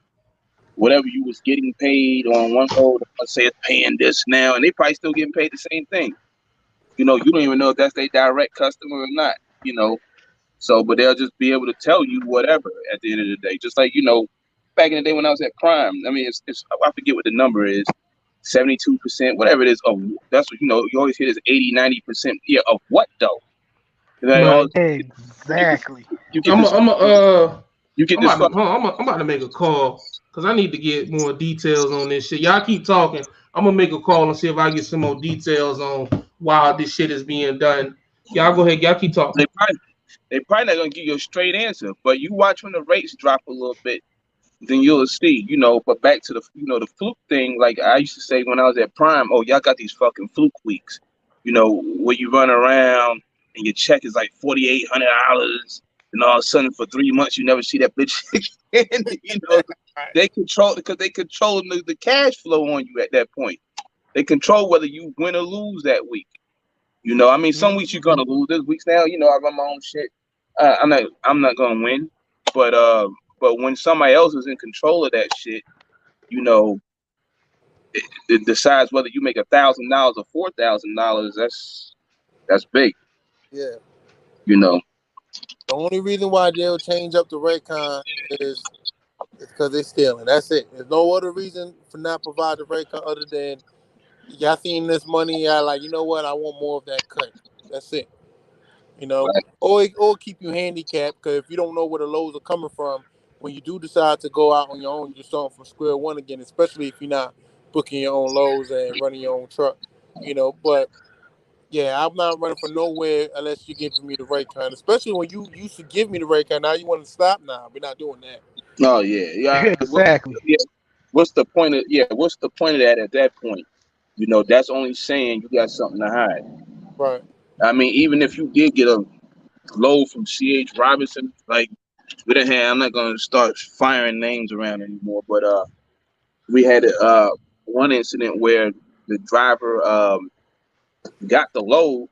whatever you was getting paid on one load, let's say it's paying this now, and they probably still getting paid the same thing. You know, you don't even know if that's their direct customer or not. You know, so but they'll just be able to tell you whatever at the end of the day. Just like, you know, back in the day when I was at Prime, I mean, it's I forget what the number is. 72%, whatever it is, of that's what you know. You always hear this 80-90%. Yeah, of what though? Like, Right. Exactly. you get I'm a, this, I'm a, uh, you get I'm this about to, fucking. hold on, I'm about to make a call because I need to get more details on this shit. Y'all keep talking. I'm gonna make a call and see if I get some more details on why this shit is being done. Y'all go ahead. Y'all keep talking. They probably not gonna give you a straight answer, but you watch when the rates drop a little bit, then you'll see, you know. But back to the, you know, the fluke thing, like I used to say when I was at Prime, oh, y'all got these fucking fluke weeks, you know, where you run around and your check is like $4,800, and all of a sudden for 3 months you never see that bitch again. You know, right. they control because they control the cash flow on you at that point. They control whether you win or lose that week. You know, I mean, some weeks you're gonna lose. There's weeks now, you know, I run my own shit. I'm not gonna win, but when somebody else is in control of that shit, you know, it decides whether you make $1,000 or $4,000. That's big, Yeah. you know. The only reason why they'll change up the RateCon is because they're stealing. That's it. There's no other reason for not provide the RateCon other than y'all seen this money. Y'all like, you know what? I want more of that cut. That's it. You know, Right. or keep you handicapped because if you don't know where the lows are coming from, when you do decide to go out on your own, you're starting from square one again. Especially if you're not booking your own loads and running your own truck. You know, but Yeah, I'm not running for nowhere unless you're giving me the right kind. Especially when you used to give me the right kind. Now you want to stop? Nah, we're not doing that. Oh yeah, yeah. Exactly. Yeah. What's the point of What's the point of that at that point? That's only saying you got something to hide. Right. I mean, even if you did get a load from C.H. Robinson, like with a hand, I'm not gonna start firing names around anymore. But we had one incident where the driver got the load,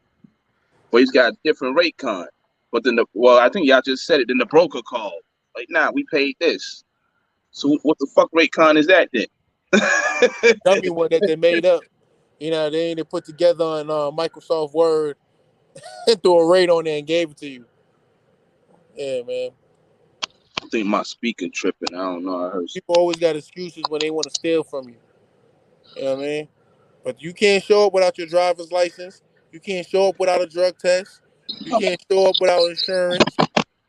but he's got a different rate con. But then I think y'all just said it. Then the broker called, like, nah, we paid this. So what the fuck rate con is that then? Dummy one that they made up. They put together on Microsoft Word and threw a rate on there and gave it to you. Yeah, man. I think my speaker tripping. I don't know. I heard. People always got excuses when they want to steal from you. You know what I mean? But you can't show up without your driver's license. You can't show up without a drug test. You can't show up without insurance.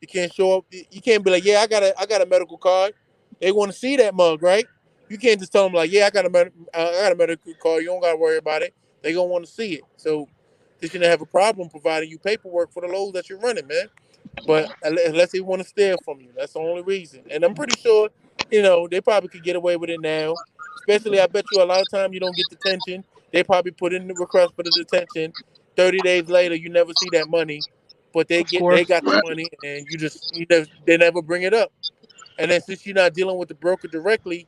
You can't show up. You can't be like, yeah, I got a medical card. They want to see that mug, right? You can't just tell them like, yeah, I got a medical card. You don't got to worry about it. They gonna want to see it. So they shouldn't have a problem providing you paperwork for the loads that you're running, man. But unless they want to steal from you, that's the only reason. And I'm pretty sure, they probably could get away with it now. Especially, I bet you a lot of time you don't get detention. They probably put in the request for the detention. 30 days later, you never see that money, but they Of get they course. got the money, and they never bring it up. And then since you're not dealing with the broker directly,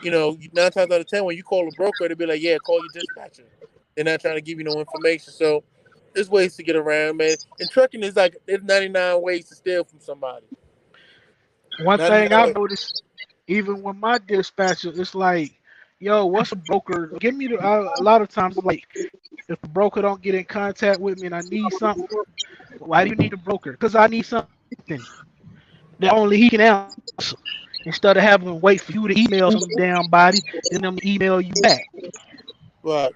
9 times out of 10 when you call a broker, they'll be like, yeah, call your dispatcher. They're not trying to give you no information. So there's ways to get around, man. And trucking is like there's 99 ways to steal from somebody. One thing 99 I've ways. noticed, even with my dispatcher, it's like, yo, what's a broker? Give me a lot of times, like, if the broker don't get in contact with me and I need something, why do you need a broker? Because I need something that only he can answer. Instead of having to wait for you to email some damn body, then them email you back. But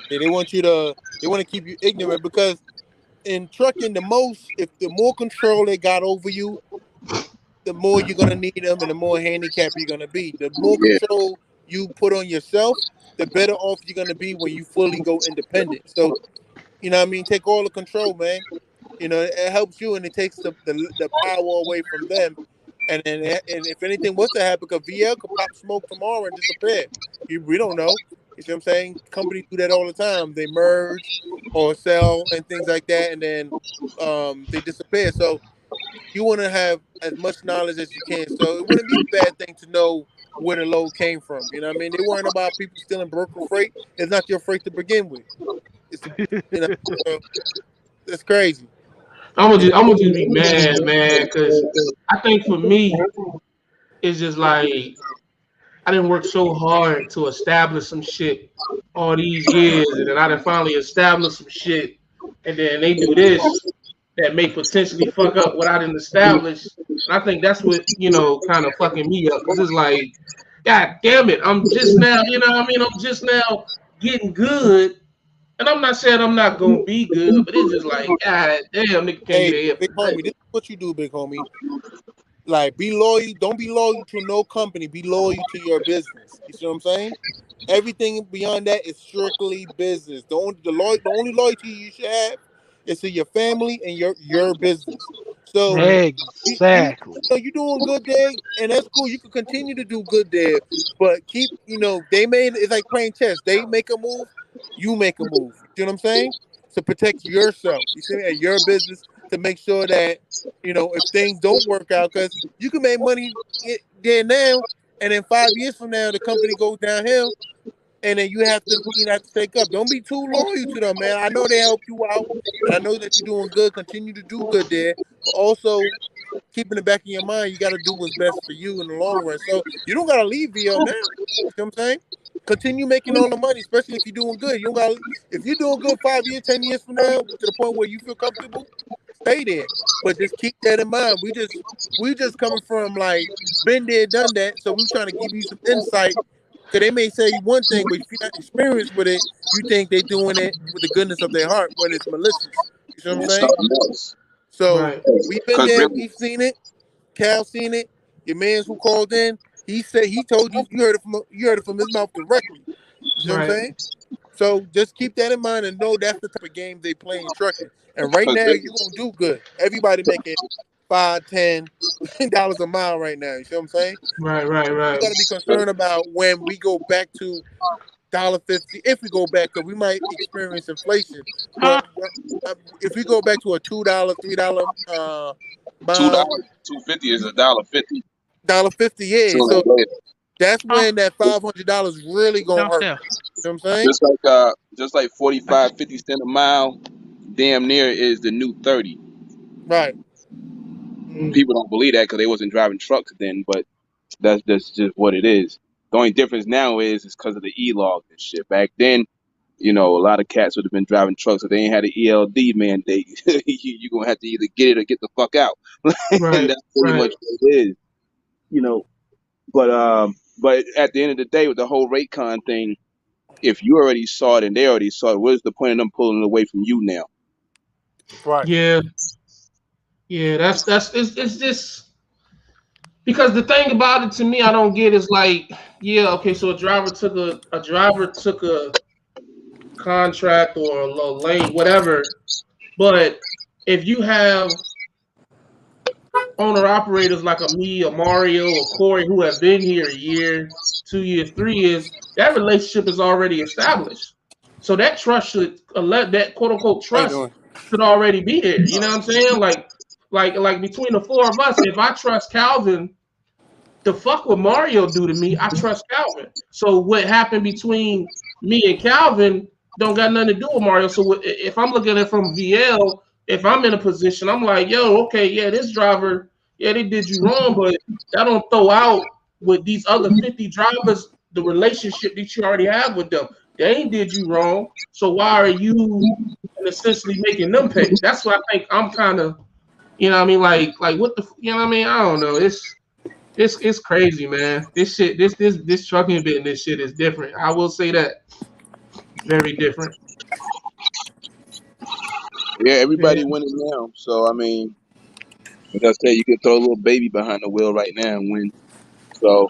they want to keep you ignorant because in trucking, the more control they got over you, the more you're gonna need them, and the more handicapped you're gonna be. The more Yeah, control you put on yourself, the better off you're gonna be when you fully go independent. So, what I mean? Take all the control, man. It helps you, and it takes the power away from them. And if anything was to happen, because VL could pop smoke tomorrow and disappear. We don't know. You see what I'm saying? Companies do that all the time. They merge or sell and things like that, and then they disappear. So you want to have as much knowledge as you can. So it wouldn't be a bad thing to know where the load came from. You know what I mean? They weren't about people stealing broker freight. It's not your freight to begin with. It's you know, so it's crazy. And I'm gonna just be mad, man, because I think for me, it's just like I didn't work so hard to establish some shit all these years, and then I done finally established some shit, and then they do this that may potentially fuck up what I didn't establish. And I think that's what kind of fucking me up, because it's like, God damn it, I'm just now, what I mean, I'm just now getting good, and I'm not saying I'm not gonna be good, but it's just like, God damn, nigga can't hey, get ahead big for the homie, this is what you do, big homie. Like, be loyal. Don't be loyal to no company. Be loyal to your business. You see what I'm saying? Everything beyond that is strictly business. The only loyalty you should have is to your family and your business. So right. Exactly. you doing good there, and that's cool. You can continue to do good there, but they made it's like playing chess. They make a move, you make a move. You know what I'm saying? To protect yourself. You see me? And your business to make sure that if things don't work out, because you can make money there now, and then 5 years from now the company goes downhill, and then you have to take up. Don't be too loyal to them, man. I know they help you out, and I know that you're doing good. Continue to do good there, but also keep in the back of your mind, you got to do what's best for you in the long run. So you don't got to leave VL now. You know what I'm saying? Continue making all the money, especially if you're doing good. You don't got if you're doing good 5 years, 10 years from now, to the point where you feel comfortable, stay there. But just keep that in mind. We just coming from like been there, done that. So we trying to give you some insight. Cause they may say one thing, but if you're not experienced with it, you think they doing it with the goodness of their heart when it's malicious. You see what I'm it's saying? something else. So Right. we've been Cause there, really, we've seen it. Cal seen it. Your man's who called in, he said he told you you heard it from his mouth directly. You see what I'm Right. saying? So just keep that in mind and know that's the type of game they play in trucking. And right Cause now they, you're gonna do good. Everybody making $5, $10 a mile right now. You see what I'm saying? Right, right, We right. got to be concerned about when we go back to $1.50. If we go back, because we might experience inflation. Huh? But if we go back to a $2, $3 $2, mile, $2.50 is $1.50 $1.50, yeah. sooner So or later. that's Huh? when that $500 really gonna hurt. Downstairs. You know what I'm saying? Just like 45, 50 cents a mile, damn near is the new 30. Right. Mm. People don't believe that because they wasn't driving trucks then, but that's just what it is. The only difference now is because of the e-log and shit. Back then, a lot of cats would have been driving trucks if they ain't had an ELD mandate. You're gonna have to either get it or get the fuck out. And Right, that's pretty right. much what it is. You know. But at the end of the day, with the whole RateCon thing, if you already saw it and they already saw it, what is the point of them pulling it away from you now? Right. Yeah, yeah. That's it's just because the thing about it to me, I don't get is like, yeah, okay, so a driver took a contract or a low lane, whatever. But if you have owner operators like a me, a Mario, or Corey who have been here a year, 2 years, 3 years, that relationship is already established. So that trust should let that quote unquote How you trust doing? should already be there. You know what I'm saying? Like between the four of us, if I trust Calvin, the fuck what Mario do to me, I trust Calvin. So what happened between me and Calvin don't got nothing to do with Mario. So if I'm looking at it from VL, if I'm in a position, I'm like, yo, okay, yeah, this driver, yeah, they did you wrong, but that don't throw out with these other 50 drivers the relationship that you already have with them. They ain't did you wrong. So why are you essentially making them pay? That's what I think I'm kind of, what I mean? Like what the, what I mean? I don't know. It's crazy, man. This shit, this trucking business shit is different. I will say that. Very different. Yeah, Yeah. everybody winning now. So I mean, like I said, you can throw a little baby behind the wheel right now and win. So,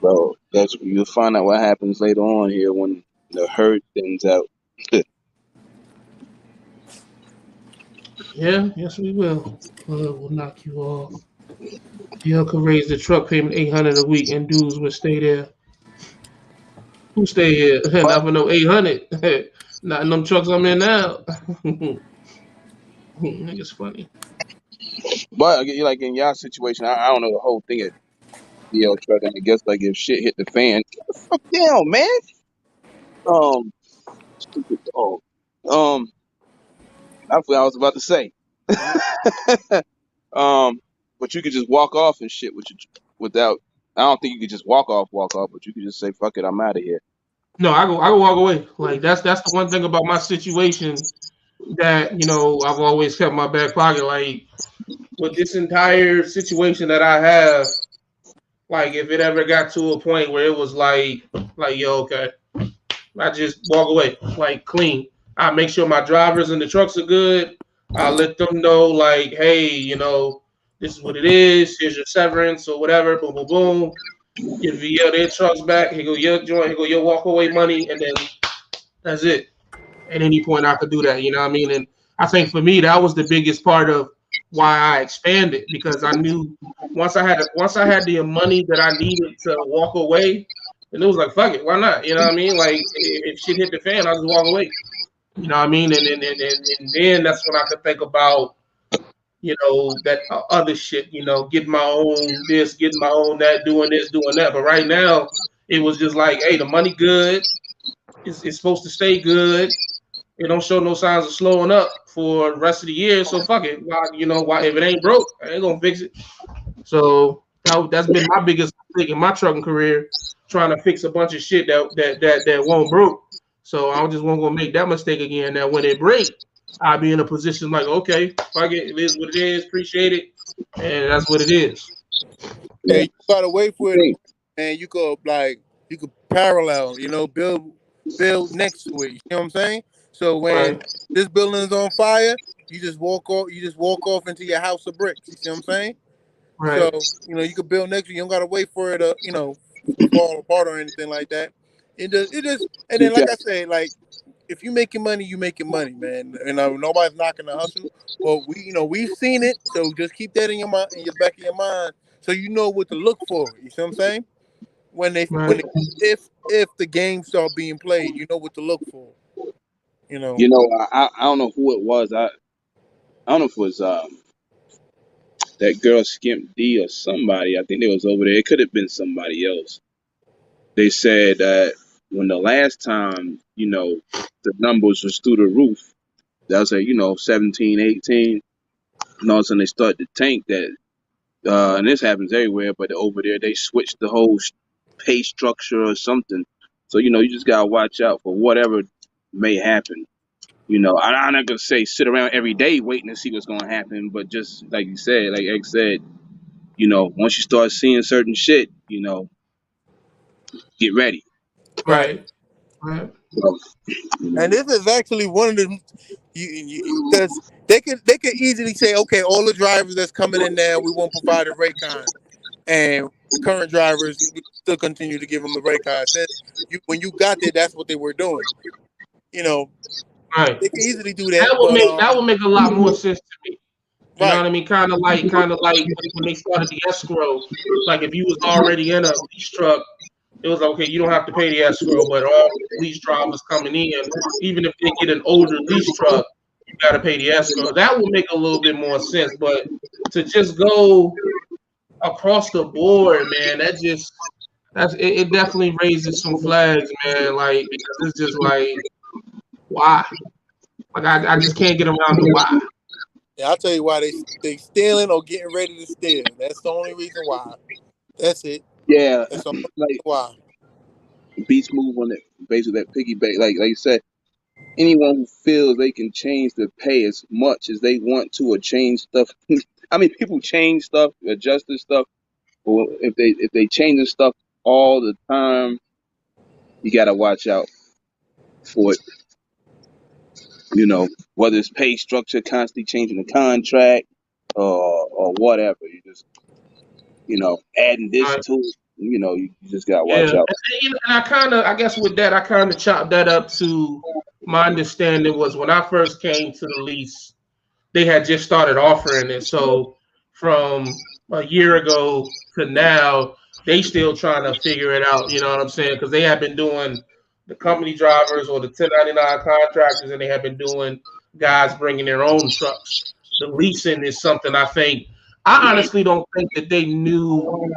bro, that's you'll find out what happens later on here when the herd thins out. Yeah, yes we will. We'll knock you off. DL could raise the truck payment 800 a week and dudes would stay there. Who stay here? But Not for no 800. Not in them trucks I'm in now. Nigga's funny. like in y'all situation, I don't know the whole thing at DL trucking. I guess like if shit hit the fan, get the fuck down, man. Um, stupid dog. That's what I was about to say. Um, but you could just walk off and shit without. I don't think you could just walk off, but you could just say, "Fuck it, I'm out of here." No, I go walk away. Like that's the one thing about my situation that, I've always kept in my back pocket. Like with this entire situation that I have, like if it ever got to a point where it was like yo, okay, I just walk away, like clean. I make sure my drivers and the trucks are good. I let them know, like, hey, this is what it is. Here's your severance or whatever. Boom, boom, boom. Give VL their trucks back. Here go your joint. Here go your walk away money, and then that's it. At any point, I could do that. You know what I mean? And I think for me, that was the biggest part of why I expanded because I knew once I had the money that I needed to walk away, and it was like, fuck it, why not? You know what I mean? Like if shit hit the fan, I'll just walk away. You know what I mean? And then that's when I could think about, that other shit, getting my own this, getting my own that, doing this, doing that. But right now, it was just like, hey, the money good. It's supposed to stay good. It don't show no signs of slowing up for the rest of the year. So fuck it. Why if it ain't broke, I ain't gonna fix it. So that's been my biggest mistake in my trucking career, trying to fix a bunch of shit that won't broke. So I just won't go make that mistake again. Now when it break, I'll be in a position like, okay, fuck it, it is what it is, appreciate it, and that's what it is. Yeah. And you gotta wait for it to Hey, break, and you could parallel, build next to it. You know what I'm saying? So when Right, this building is on fire, you just walk off into your house of bricks. You see what I'm saying? So, right, you could build next to it. You don't gotta wait for it to fall apart or anything like that. And then like I say, like if you making money, you making money, man. And nobody's knocking the hustle, but we've seen it. So just keep that in your mind, in your back of your mind, so you know what to look for. You see what I'm saying? When they Right. when they, if the games start being played, you know what to look for. You know. You know, I don't know who it was. I don't know if it was that girl Skimp D or somebody. I think they was over there. It could have been somebody else. They said that when the last time, the numbers was through the roof, that was like, 17, 18, and all of a sudden they start to tank that. And this happens everywhere, but over there they switched the whole pay structure or something. So, you just gotta watch out for whatever may happen. I'm not gonna say sit around every day waiting to see what's gonna happen, but just like you said, like X said, once you start seeing certain shit, get ready. Right. Right. Right. So, you And know, this is actually one of the because they could easily say, okay, all the drivers that's coming in now, we won't provide a RateCon, and current drivers we still continue to give them the RateCon. Since when you got there, that's what they were doing. You know, Right. they can easily do That that, would but make a lot more sense to me. You know right, what I mean? Kind of like when they started the escrow. Like if you was already in a lease truck, it was like, okay, you don't have to pay the escrow, but all lease drivers coming in, even if they get an older lease truck, you got to pay the escrow. That would make a little bit more sense. But to just go across the board, man, it definitely raises some flags, man. Like because it's just like why? Like I just can't get around the why. yeah, I'll tell you why they stealing or getting ready to steal. That's the only reason why. That's it. yeah, That's the only reason like why. Beats move on that basically that piggyback. Like you said, anyone who feels they can change the pay as much as they want to or change stuff. I mean, people change stuff, adjust this stuff, but if they change this stuff all the time, you gotta watch out for it. Whether it's pay structure, constantly changing the contract, or whatever. You just adding this Right? to it. You just gotta Yeah, watch out. and I guess with that, I kind of chopped that up to my understanding was when I first came to the lease, they had just started offering it. So from a year ago to now, they still trying to figure it out. You know what I'm saying? Because they have been doing the company drivers or the 1099 contractors, and they have been doing guys bringing their own trucks. The leasing is something I think. I honestly don't think that they knew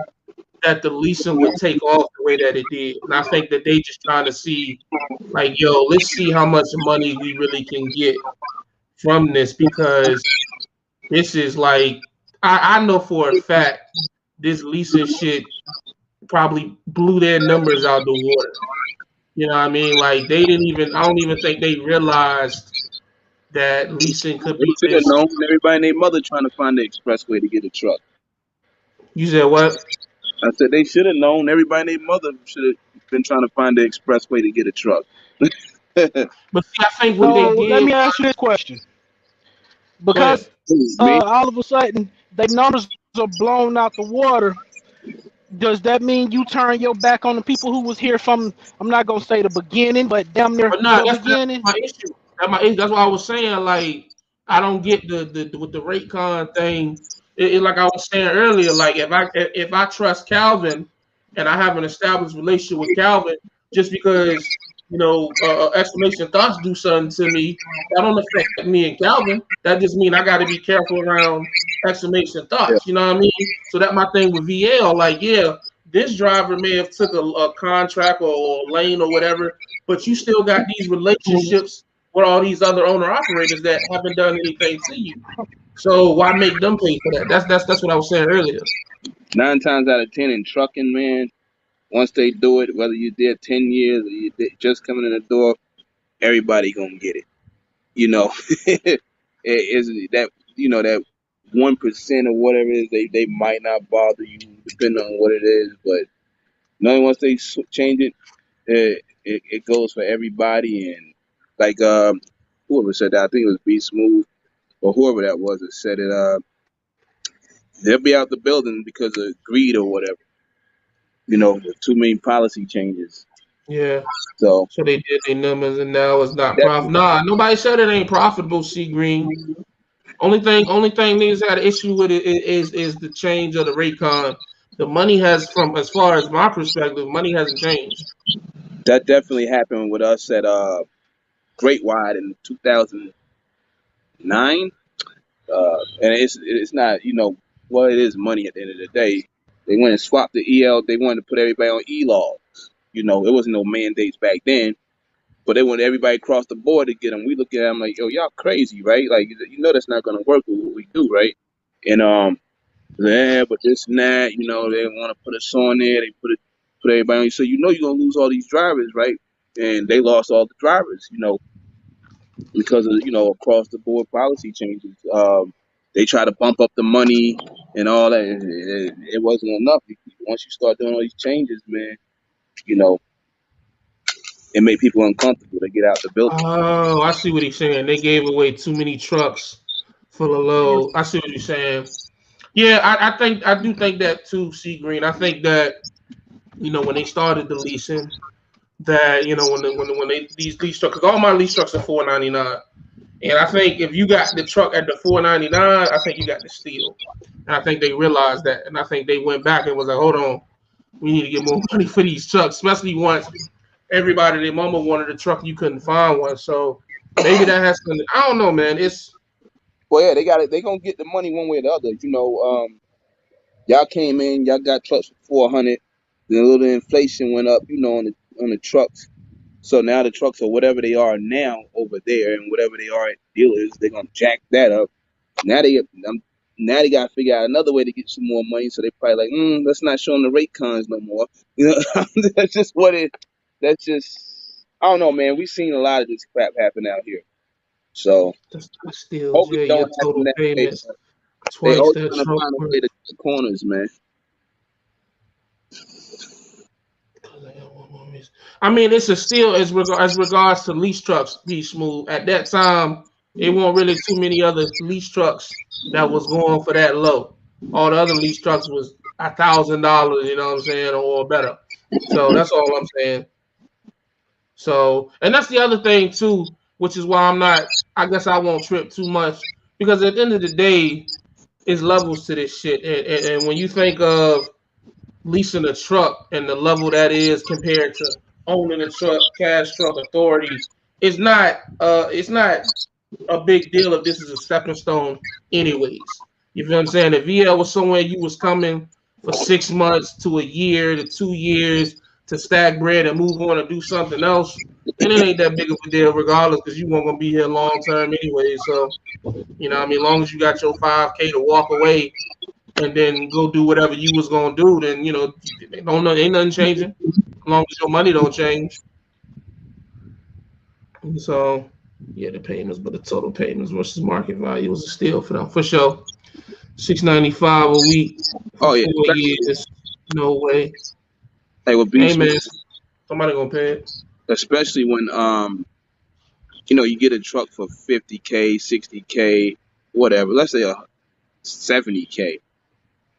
that the leasing would take off the way that it did. And I think that they just trying to see, like, yo, let's see how much money we really can get from this because this is like I know for a fact this leasing shit probably blew their numbers out the water. You know what I mean? Like they didn't even I don't even think they realized that leasing could They be should have this. known everybody and their mother trying to find the expressway to get a truck. You said what? I said they should have known everybody and their mother should have been trying to find the expressway to get a truck. But see, I think what they So let did. me ask you this question: Go ahead. because Me? all of a sudden their numbers are blown out the water, does that mean you turn your back on the people who was here from, I'm not gonna say the beginning, but damn near But nah, the that's beginning? my issue. That's what I was saying. Like, I don't get the with the rate con thing. Like I was saying earlier, like if I trust Calvin and I have an established relationship with Calvin, just because exclamation thoughts do something to me, that don't affect me and Calvin. That just mean I got to be careful around exclamation Yeah. thoughts. You know what I mean? So that my thing with VL. Like, yeah, this driver may have took a contract or lane or whatever, but you still got these relationships with all these other owner operators that haven't done anything to you. So why make them pay for that? That's what I was saying earlier. 9 times out of 10 in trucking, man, once they do it, whether you did 10 years or you did just coming in the door, everybody gonna get it. It is that that 1% or whatever it is, they might not bother you depending on what it is, but knowing once they change it, it goes for everybody. And like whoever said that, I think it was B Smooth or whoever that was that said it. They'll be out the building because of greed or whatever. With too many policy changes. Yeah. So So they did their numbers, and now it's not profitable. definitely, Nah, nobody said it ain't profitable. C Green. Only thing niggas had an issue with it is the change of the RateCon. The money has, from as far as my perspective, money hasn't changed. that definitely happened with us at Great Wide in 2009. And it's not, well, it is money at the end of the day. They went and swapped the EL. They wanted to put everybody on E-logs. It wasn't no mandates back then, but they wanted everybody across the board to get them. We look at them like, yo, y'all crazy, right? Like, that's not gonna work with what we do, right? And yeah, but this and that, they want to put us on there. They put everybody on. So you're gonna lose all these drivers, right? And they lost all the drivers, because of across the board policy changes. They try to bump up the money and all that. It wasn't enough. Once you start doing all these changes, man, you know, it made people uncomfortable to get out the building. Oh, I see what he's saying. They gave away too many trucks for the low. I see what you're saying. Yeah, I do think that too, C Green. I think that when they started the leasing, that when they these lease trucks, because all my lease trucks are $499, and I think if you got the truck at the $499, I think you got the steal. And I think they realized that, and I think they went back and was like, hold on, we need to get more money for these trucks, especially once everybody, their mama wanted a truck, you couldn't find one. So maybe that has to. I don't know, man. It's Well, yeah, they got it. They gonna get the money one way or the other. Y'all came in, y'all got trucks for 400. Then a little inflation went up, on the trucks. So now the trucks are whatever they are now over there, and whatever they are at dealers, they're gonna jack that up. Now now they got to figure out another way to get some more money. So they probably like, let's not show them the rate cons no more. That's just what it. That's just, I don't know, man. We've seen a lot of this crap happen out here. So that's still hopefully Jay, it don't your happen total that way. payments They twice always that trying to truck find a worth. way to cut corners, man. I mean, it's a still as regards to lease trucks. Be smooth at that time. It weren't really too many other lease trucks that was going for that low. All the other lease trucks was $1,000. You know what I'm saying, or better. So that's all I'm saying. So, and that's the other thing too, which is why I'm not. I guess I won't trip too much because at the end of the day, it's levels to this shit. And when you think of leasing a truck and the level that is compared to owning a truck, cash truck authority, it's not a big deal if this is a stepping stone anyways. You feel what I'm saying? If VL was somewhere you was coming for 6 months to a year to 2 years to stack bread and move on and do something else, then it ain't that big of a deal regardless because you weren't gonna be here long term anyway. So, I mean, as long as you got your 5K to walk away and then go do whatever you was gonna do, then don't know ain't nothing changing as long as your money don't change. And so yeah, the payments, but the total payments versus market value was a steal for them for sure. 695 a week for Oh yeah, 4 years, no way. like with Hey Beast, man, somebody gonna pay it. especially when you get a truck for 50K, 60K, whatever. Let's say a 70K.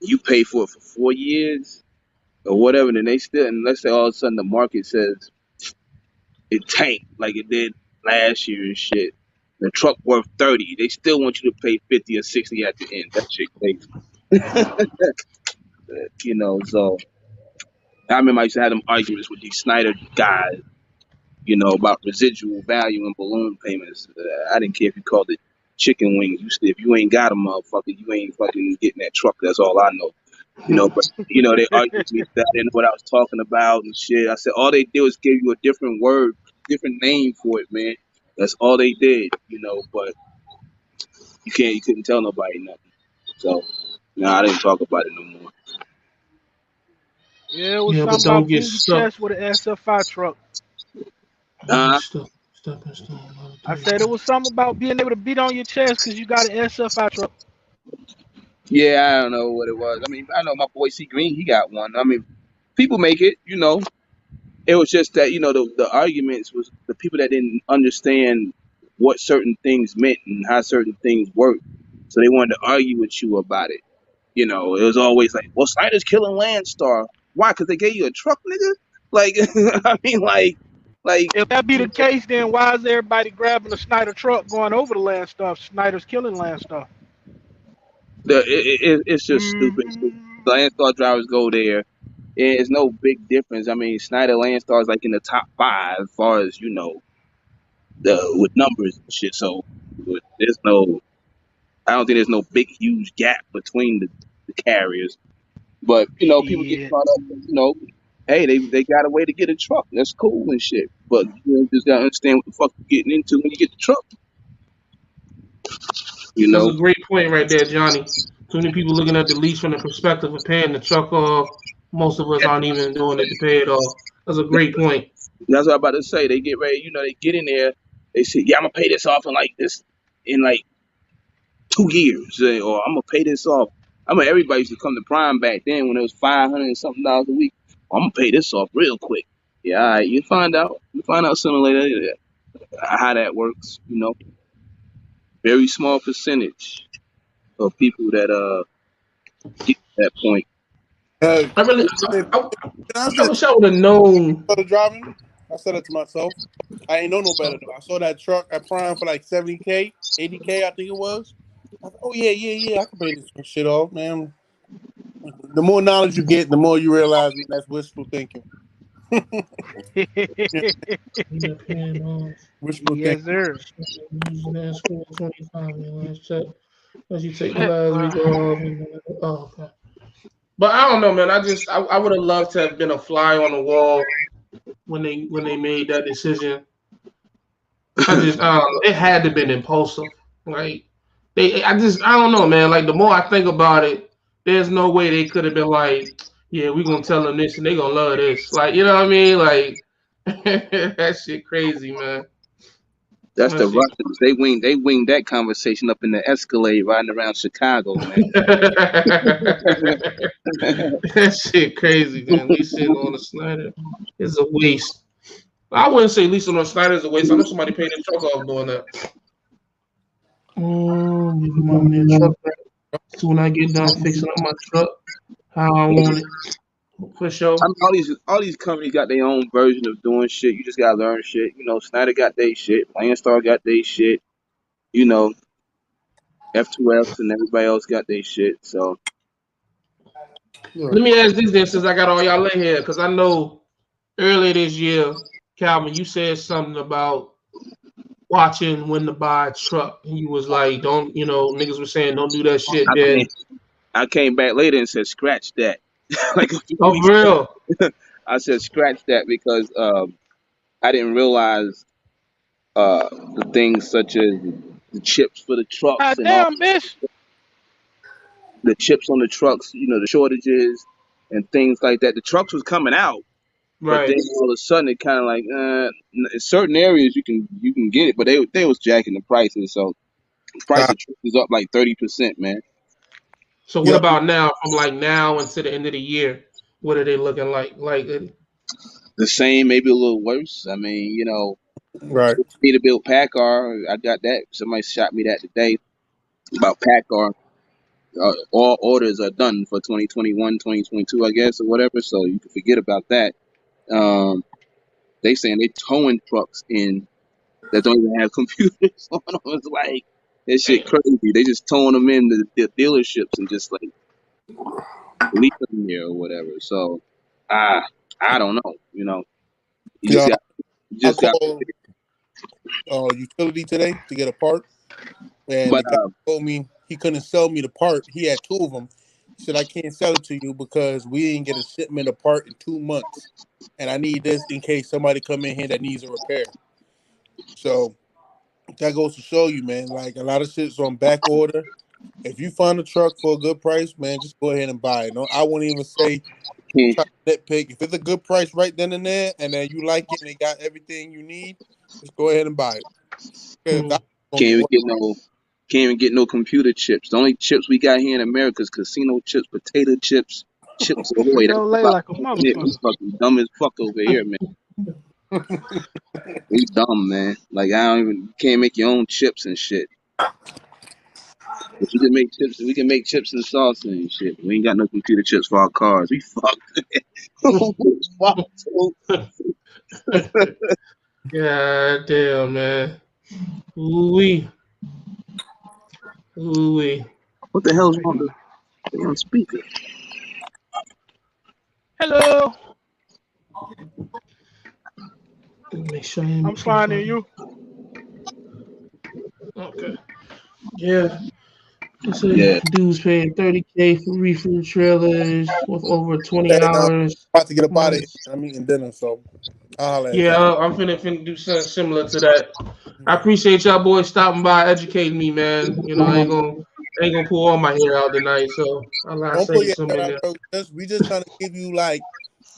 You pay for it for 4 years or whatever, then they still, and let's say all of a sudden the market says it tanked like it did last year and shit. The truck worth 30, they still want you to pay 50 or 60 at the end. That shit crazy. So I remember I used to have them arguments with these Snyder guys, about residual value and balloon payments. I didn't care if you called it chicken wings. If you ain't got a motherfucker, you ain't fucking getting that truck. That's all I know. But they argued with me that I didn't know what I was talking about and shit. I said all they did was give you a different word, different name for it, man. That's all they did, but you couldn't tell nobody nothing. So no, I didn't talk about it no more. Yeah, it was Yeah, but something don't about get beating your stuck. chest with an SFI truck. Don't get Uh stuck. Stepping stone. I said it was something about being able to beat on your chest because you got an SFI truck. yeah, I don't know what it was. I mean, I know my boy C Green, he got one. I mean, people make it, It was just that the arguments was the people that didn't understand what certain things meant and how certain things work, so they wanted to argue with you about it. It was always like, "Well, Snyder's killing Landstar. Why? Because they gave you a truck, nigga. Like, I mean, like, If that be the case, then why is everybody grabbing a Snyder truck going over the land stuff? Snyder's killing land stuff. it's just stupid. Mm-hmm. Landstar drivers go there. It's no big difference. I mean, Snyder Landstar is like in the top 5 as far as with numbers and shit. So there's no, I don't think there's no big huge gap between the carriers. But people get Shit. caught up. Hey, they got a way to get a truck. That's cool and shit. But just gotta understand what the fuck you're getting into when you get the truck. That's a great point right there, Johnny. Too many people looking at the lease from the perspective of paying the truck off. Most of us aren't even doing it to pay it off. That's a great point. That's what I'm about to say. They get ready, they get in there, they say, yeah, I'm gonna pay this off in like 2 years, or I'm gonna pay this off. I mean, everybody used to come to Prime back then when it was $500 and something a week. I'm gonna pay this off real quick. Yeah, all right, you find out sooner or later how that works. Very small percentage of people that get to that point. I wish I would have known. started driving. I said it to myself. I ain't know no better though. I saw that truck at Prime for like 70K, 80K, I think it was. I thought, oh yeah, I can pay this shit off, man. The more knowledge you get, the more you realize, man, that's wishful thinking. Wishful Yes, thinking. sir. As you take the last week off. Oh, okay. But I don't know, man. I would have loved to have been a fly on the wall when they made that decision. I don't know. It had to have been impulsive. Like I don't know, man. Like the more I think about it, there's no way they could have been like, yeah, we're gonna tell them this and they're gonna love this. Like, you know what I mean? Like that shit crazy, man. That's the Russians. They winged that conversation up in the Escalade riding around Chicago, man. That shit crazy, man. Leasing on a Snyder is a waste. I wouldn't say leasing on a Snyder is a waste. I know somebody paid their truck off doing that. So when I get done fixing up my truck, how I want it. For sure. I mean, all these companies got their own version of doing shit. You just gotta learn shit. Snyder got their shit. Landstar got their shit. F2F and everybody else got their shit. So let me ask this then, since I got all y'all in here, because I know earlier this year, Calvin, you said something about watching when to buy a truck, and you was like, "Don't," niggas were saying, "Don't do that shit." I came back later and said, "Scratch that." Like, oh, for real? I said, "Scratch that," because I didn't realize the things such as the chips for the trucks and all. Bitch. The chips on the trucks, the shortages and things like that. The trucks was coming out, right? But then all of a sudden it kind of like in certain areas you can get it, but they was jacking the prices, so the price of trucks is up like 30%, man. So what about now? From like now until the end of the year, what are they looking like? Like the same, maybe a little worse. I mean, right. Need to build PACCAR. I got that. Somebody shot me that today about PACCAR. All orders are done for 2021, 2022, I guess, or whatever. So you can forget about that. They saying they towing trucks in that don't even have computers on them. It's like that shit crazy. They just towing them in the dealerships and just like leave them here or whatever. So I don't know. You just got utility today to get a part, and the guy told me he couldn't sell me the part. He had 2 of them. He said, I can't sell it to you because we didn't get a shipment of part in 2 months, and I need this in case somebody come in here that needs a repair. So that goes to show you, man, like a lot of shit's on back order. If you find a truck for a good price, man, just go ahead and buy it. No, I wouldn't even say try to nitpick. If it's a good price right then and there, and then you like it and they got everything you need, just go ahead and buy it. Can't even get no computer chips. The only chips we got here in America is casino chips, potato chips, chips ahoy. Like a motherfucker. We fucking dumb as fuck over here, man. We dumb, man. Like can't make your own chips and shit. But you can make chips. We can make chips and salsa and shit. We ain't got no computer chips for our cars. We fucked. God damn, man. Ooh-wee. Ooh-wee. What the hell's wrong Taking. with the damn speaker? Hello. Make sure I ain't I'm missing finding something. you. Okay. Yeah. They say Yeah. dudes paying 30K for reefer trailers with over 20 And I'm hours. about to get up out of here. Months. I'm eating dinner, so I'll holler at Yeah, y'all. I'm finna do something similar to that. I appreciate y'all boys stopping by, educating me, man. You know, I ain't gonna pull all my hair out tonight, so I'll Don't put save your some head in out, there. bro. We just trying to give you like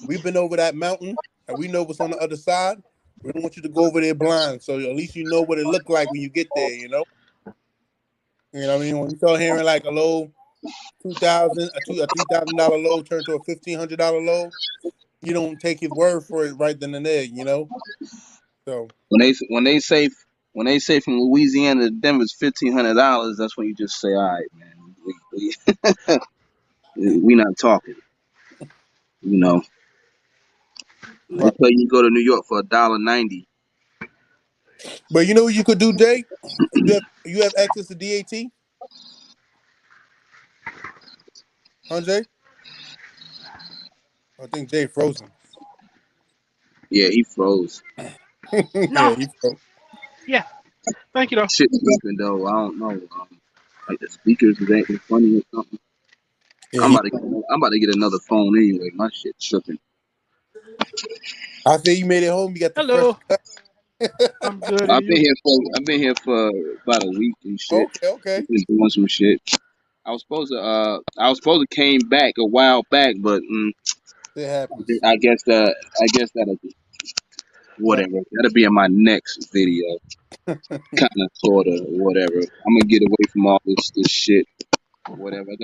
we've been over that mountain and we know what's on the other side. We don't want you to go over there blind, so at least you know what it looked like when you get there. You know what I mean. When you start hearing like a low 2,000, a $3,000 low turn to a $1,500 low, you don't take his word for it right then and there. So When they say from Louisiana to Denver's $1,500, that's when you just say, all right, man, we not talking. You know, they right. tell you go to New York for $1.90. But you know what you could do, Jay? You have access to DAT, huh, Jay? I think Jay frozen. Yeah, he froze. Yeah, No. he froze. Yeah. Thank you though. Shit tripping though. I don't know. Like the speakers is acting funny or something. Yeah, I'm about to get another phone anyway. My shit tripping. I say you made it home. You got the fresh Hello. cut. I'm good and you. I've been here for about a week and shit. Okay, okay. Been doing some shit. I was supposed to came back a while back, but It happens. I guess that'll be Right. whatever. That'll be in my next video, kind of, sorta, whatever. I'm gonna get away from all this shit, whatever. I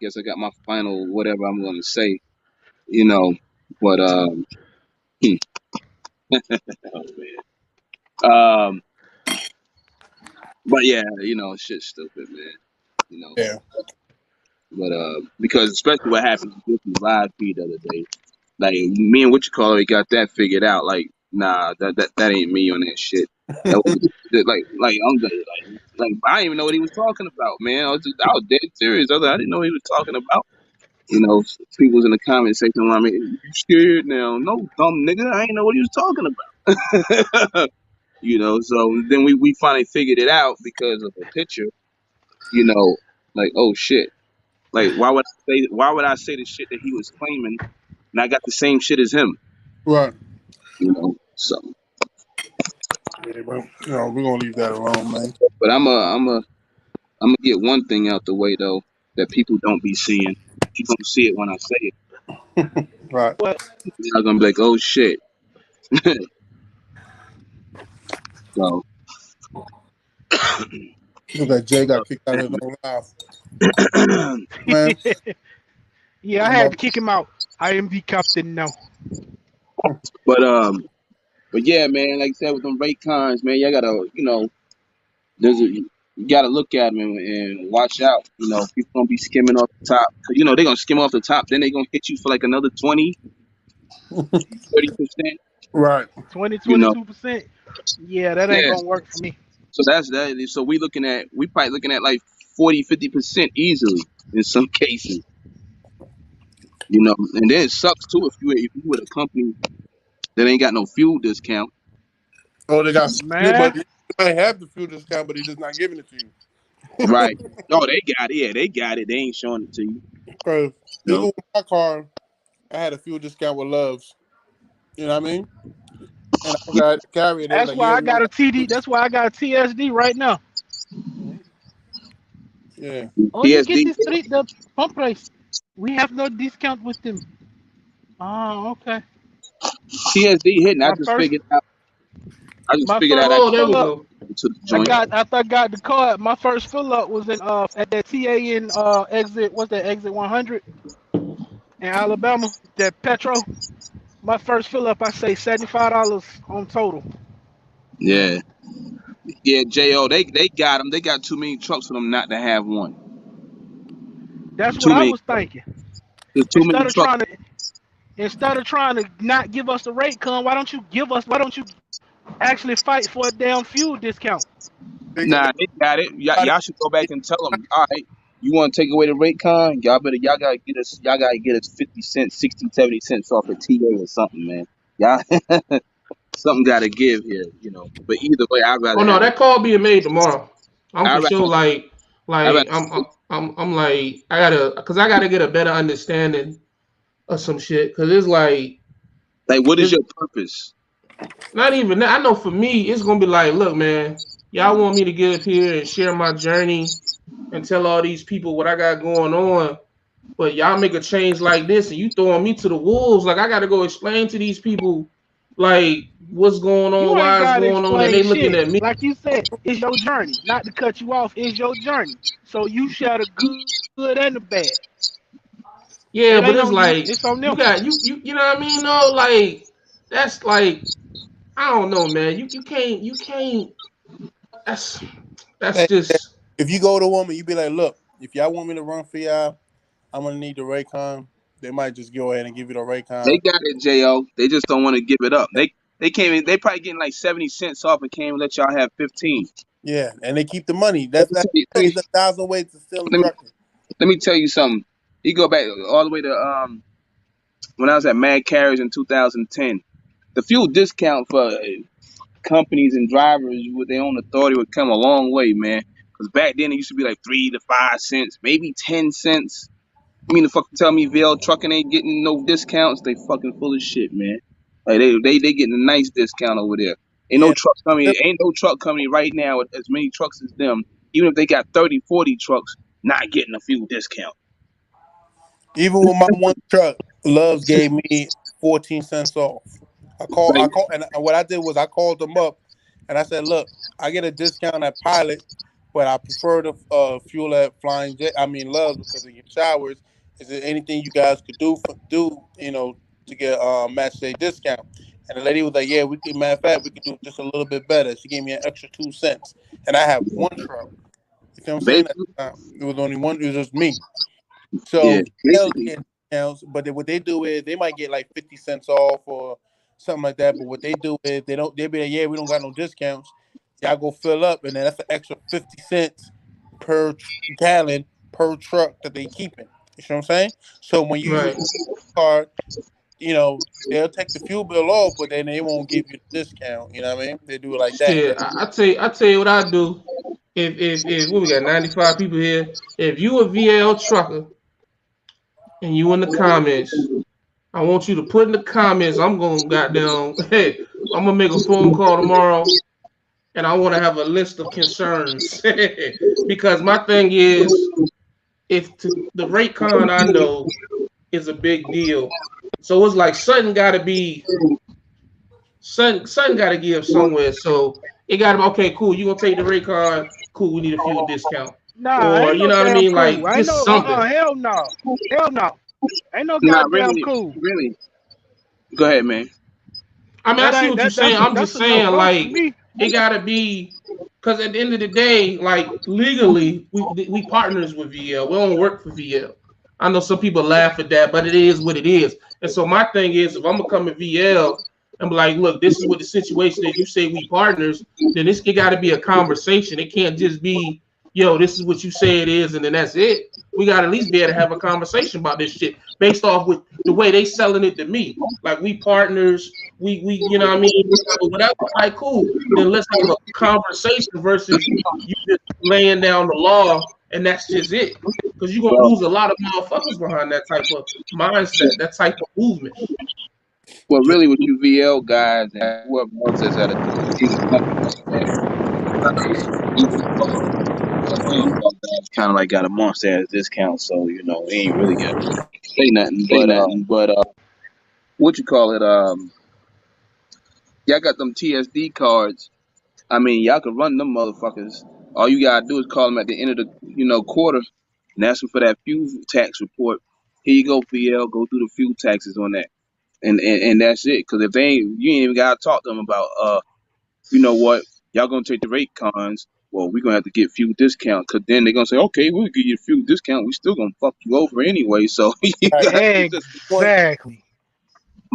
guess I got my final whatever I'm gonna say, you know. But oh, man. But yeah, shit's stupid, man. You know, Yeah. but because especially what happened with the live feed the other day. Like me and what you call it got that figured out. Like, nah, that ain't me on that shit. That was like I'm like I didn't even know what he was talking about, man. I was dead serious. I didn't know what he was talking about. People was in the comment section. I mean, you scared now? No, dumb nigga. I ain't know what he was talking about. So then we finally figured it out because of a picture. You know, like, oh shit. Like why would I say the shit that he was claiming and I got the same shit as him? Right. So, Yeah, but we're gonna leave that alone, man. but I'm gonna get one thing out the way though that people don't be seeing. You gonna see it when I say it. Right. What? You're not gonna be like, oh shit. So, Look like Jay got kicked out of his own life. Man, Yeah, I I'm had up. to kick him out. I am the captain now. but but yeah, man. Like I said with them RateCons, man, y'all gotta, you gotta look at them and watch out. People gonna be skimming off the top. 'Cause, they're gonna skim off the top, then they gonna hit you for like another 20-30%. Right. 20, You know, 22%. Yeah, that ain't yeah. gonna work for me. So that's that. So we probably looking at like 40-50% easily in some cases. And then it sucks too if you with a company that ain't got no fuel discount. Oh, they got, but Man, you might have the fuel discount, but he's just not giving it to you. Right. Oh, they got it. Yeah, they got it. They ain't showing it to you. Because even No. with my car, I had a fuel discount with Loves. You know what I mean? And I got to carry it. They was that's like, why yeah, I we don't got a TD. That's why I got a TSD right now. got. Yeah. Oh, you get PSD. this the pump price. We have no discount with them. Oh, okay. TSD hitting. I My just first, figured out. I just my figured out first I Oh, there fill we up. go. to the joint. After I got the card, my first fill up was in at that TA in exit. What's that exit 100 in Alabama? That Petro. My first fill up, I say $75 on total. Yeah. Yeah, Jo, they got them. They got too many trucks for them not to have one. That's what Too I many. was thinking. There's too many Instead of trucks. trying to not give us the rate con, why don't you actually fight for a damn fuel discount? They got, Nah, they got it. got Y'all should go back and tell them. All right, you want to take away the rate con? Y'all gotta get us. Y'all gotta get us 50 cents, 60, 70 cents off a TA or something, man. Y'all, something gotta give here, you know. But either way, I'd Oh rather no, have. that call being made tomorrow. I'm I'd for rather. sure I'd rather I'm like I gotta get a better understanding of some shit because it's like like, what is it's your purpose? not even that. I know for me it's gonna be like, look, man, y'all want me to get up here and share my journey and tell all these people what I got going on, but y'all make a change like this and you throwing me to the wolves. Like I gotta go explain to these people like what's going on, You ain't why it's gotta going on, and explain they looking shit. at me. Like you said, it's your journey. Not to cut you off, it's your journey. So you share the good and the bad. Yeah, It but ain't it's on you, like it's on you them. got you know what I mean? No, like that's like I don't know, man. You can't. That's hey, just if you go to a woman, you be like, look, if y'all want me to run for y'all, I'm gonna need the Raycon. They might just go ahead and give you the They Raycon. got it, Jo. They just don't want to give it up. They came in. They probably getting like 70 cents off and can't even let y'all have 15. Yeah, and they keep the money. Let That's me, tell you, there's a thousand ways to steal and let me, trucking. let me tell you something. You go back all the way to when I was at Mad Carriage in 2010. The fuel discount for companies and drivers with their own authority would come a long way, man. Because back then it used to be like 3 to 5 cents, maybe 10 cents. You mean to fucking tell me VL Trucking ain't getting no discounts? They fucking full of shit, man. Like they getting a nice discount over there. Yeah, Ain't no truck company right now with as many trucks as them. Even if they got 30, 40 trucks, not getting a fuel discount. even with my one truck, Loves gave me 14 cents off. Like, And what I did was I called them up, and I said, look, I get a discount at Pilot, but I prefer the fuel at Flying J. I mean Loves because of your showers. Is there anything you guys could do to get match day discount? And the lady was like, yeah, we could. Matter of fact, we could do just a little bit better. She gave me an extra 2 cents, and I have one truck. You know what I'm saying? basically, It was only one. It was just me. yeah, So they'll basically, get discounts, but what they do is they might get like 50 cents off or something like that. But what they do is they don't. They be like, yeah, we don't got no discounts. Y'all go fill up, and then that's an extra 50 cents per gallon per truck that they keeping. You know what I'm saying? So when you use right. a card, they'll take the fuel bill off, but then they won't give you the discount. You know what I mean? They do it like that. Shit, I tell you what I do. If what we got 95 people here, if you a VL trucker and you in the comments, I want you to put in the comments. I'm gonna goddamn hey, I'm gonna make a phone call tomorrow and I want to have a list of concerns because my thing is the rate con I know is a big deal. So it's like something got to give somewhere. So it got to be okay. Cool. You gonna take the rate card? Cool. We need a fuel discount, Nah, or ain't you no know what I damn mean? cool. Like Ain't just no something. hell no. Hell no. Ain't no not goddamn really, cool. really. Go ahead, man. I mean, I That see ain't what you're that saying. I'm that's just a no saying go for like me. it got to be because at the end of the day, like legally, we partners with VL. We don't work for VL. I know some people laugh at that, but it is what it is. And so my thing is, if I'm gonna come to VL and be like, look, this is what the situation is. You say we partners, then it got to be a conversation. It can't just be, yo, this is what you say it is, and then that's it. We got to at least be able to have a conversation about this shit based off with the way they selling it to me. Like we partners, we you know what I mean, whatever. All right, cool. Then let's have a conversation versus you just laying down the law and that's just it. Because you're gonna Well, lose a lot of motherfuckers behind that type of mindset, that type of movement. well, really, with you VL guys and whoever else that's at a kind of like got a monster ass discount, so he ain't really got to say nothing. Say But nothing, but what you call it? Y'all got them TSD cards. I mean, y'all can run them motherfuckers. All you gotta do is call them at the end of the quarter and ask them for that fuel tax report. Here you go, VL. Go through the fuel taxes on that, and that's it. Because if they ain't, you ain't even gotta talk to them about you know what? y'all gonna take the rate cons. Well, we're gonna have to get fuel discount because then they're gonna say, okay, we'll give you a fuel discount. We still gonna fuck you over anyway. So Right. it's just. You Exactly.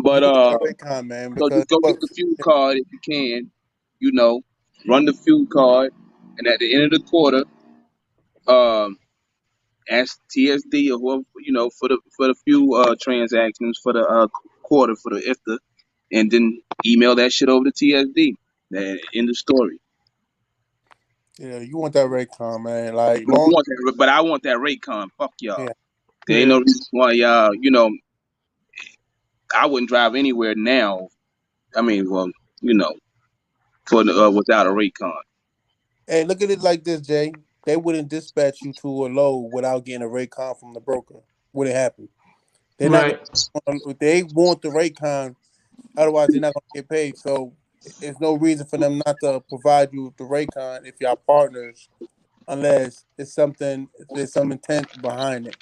But want that Raycon, man, so because just go get the fuel card if you can. You know, run the fuel card, and at the end of the quarter, um, ask TSD or whoever for the few transactions for the quarter for the IFTA, and then email that shit over to TSD. Then end the story. you want that Raycon, man. Like But, long, I want that rate con. Fuck y'all. yeah, There ain't no Yeah. reason why y'all. I wouldn't drive anywhere now. I mean, well, you know, for the, without a rate con. Hey, look at it like this, Jay. They wouldn't dispatch you to a load without getting a Raycon from the broker. Wouldn't happen. They're not Right. going. They want the Raycon, otherwise they're not going to get paid. So there's no reason for them not to provide you with the Raycon if y'all partners, unless it's something. If there's some intent behind it.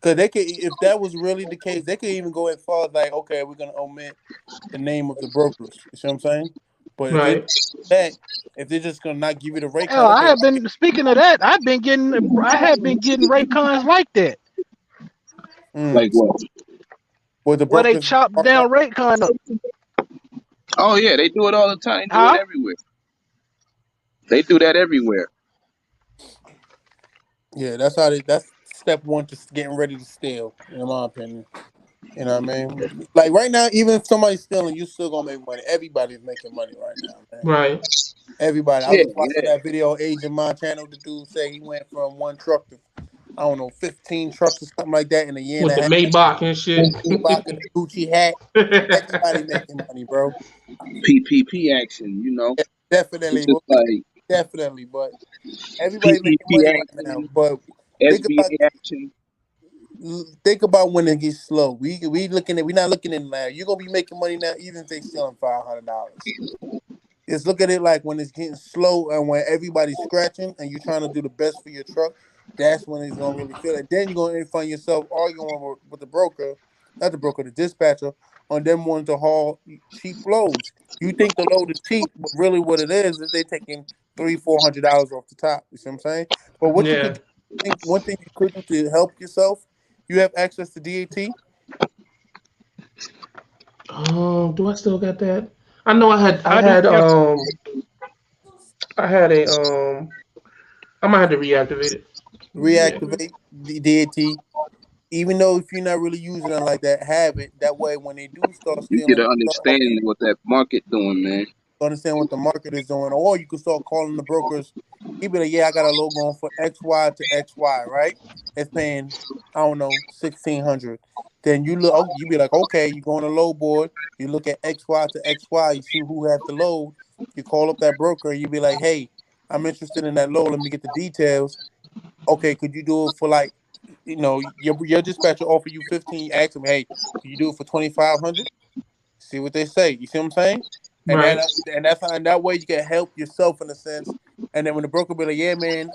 Because they could, if that was really the case, they could even go as far as like, okay, we're gonna omit the name of the brokers. You see what I'm saying? But if Right. it's that, if they're just gonna not give you the rate Hell, card, I okay, have been speaking of that. I have been getting rate cons like that, mm, Like what? with the where they brokers, chop down rate con up. Oh yeah, they do it all the time. They do it Huh? everywhere. They do that everywhere. yeah, that's how they. That's step one to getting ready to steal, in my opinion. You know what I mean? Like right now, even if somebody's stealing, you still gonna make money. Everybody's making money right now, man. Right. Everybody. I was Yeah, just watching yeah. that video, Asian my channel. The dude said he went from one truck to I don't know, 15 trucks or something like that in a year and With a the half. Maybach and shit. Reebok and the Gucci hat. Everybody making money, bro. PPP action. Yeah, It's definitely, just bro. like Definitely, but everybody's making PPP money right now. action, But think about SBA action. when it gets slow. We're not looking at it now. You're gonna be making money now, even if they selling $500. Just look at it like when it's getting slow and when everybody's scratching and you're trying to do the best for your truck. That's when it's gonna really feel it. Then you're gonna find yourself arguing with the broker, not the broker, the dispatcher, on them wanting to haul cheap loads. You think the load is cheap, but really what it is they taking $300-400 off the top. You see what I'm saying? But what you could Yeah. do, I think one thing you could do to help yourself, you have access to DAT. Do I still got that? I know I had I I do. had Yes. I had a I might have to reactivate it. Yeah. Reactivate the DAT. Even though if you're not really using it like that, have it. That way, when they do start You get stealing an stuff off you, understanding of what that market doing, man. understand what the market is doing. Or you can start calling the brokers. He be like, yeah, I got a logo on for XY to XY, right? It's paying, I don't know, 1,600. Then you look, you be like, okay, you go on a load board. You look at XY to XY. You see who has the load. You call up that broker. You be like, hey, I'm interested in that load. Let me get the details. Okay, could you do it for like, your dispatcher offer you 15. You ask them, hey, can you do it for 2,500? See what they say. You see what I'm saying? And then Right. and that's how, and that way you can help yourself in a sense. And then when the broker be like, yeah, man,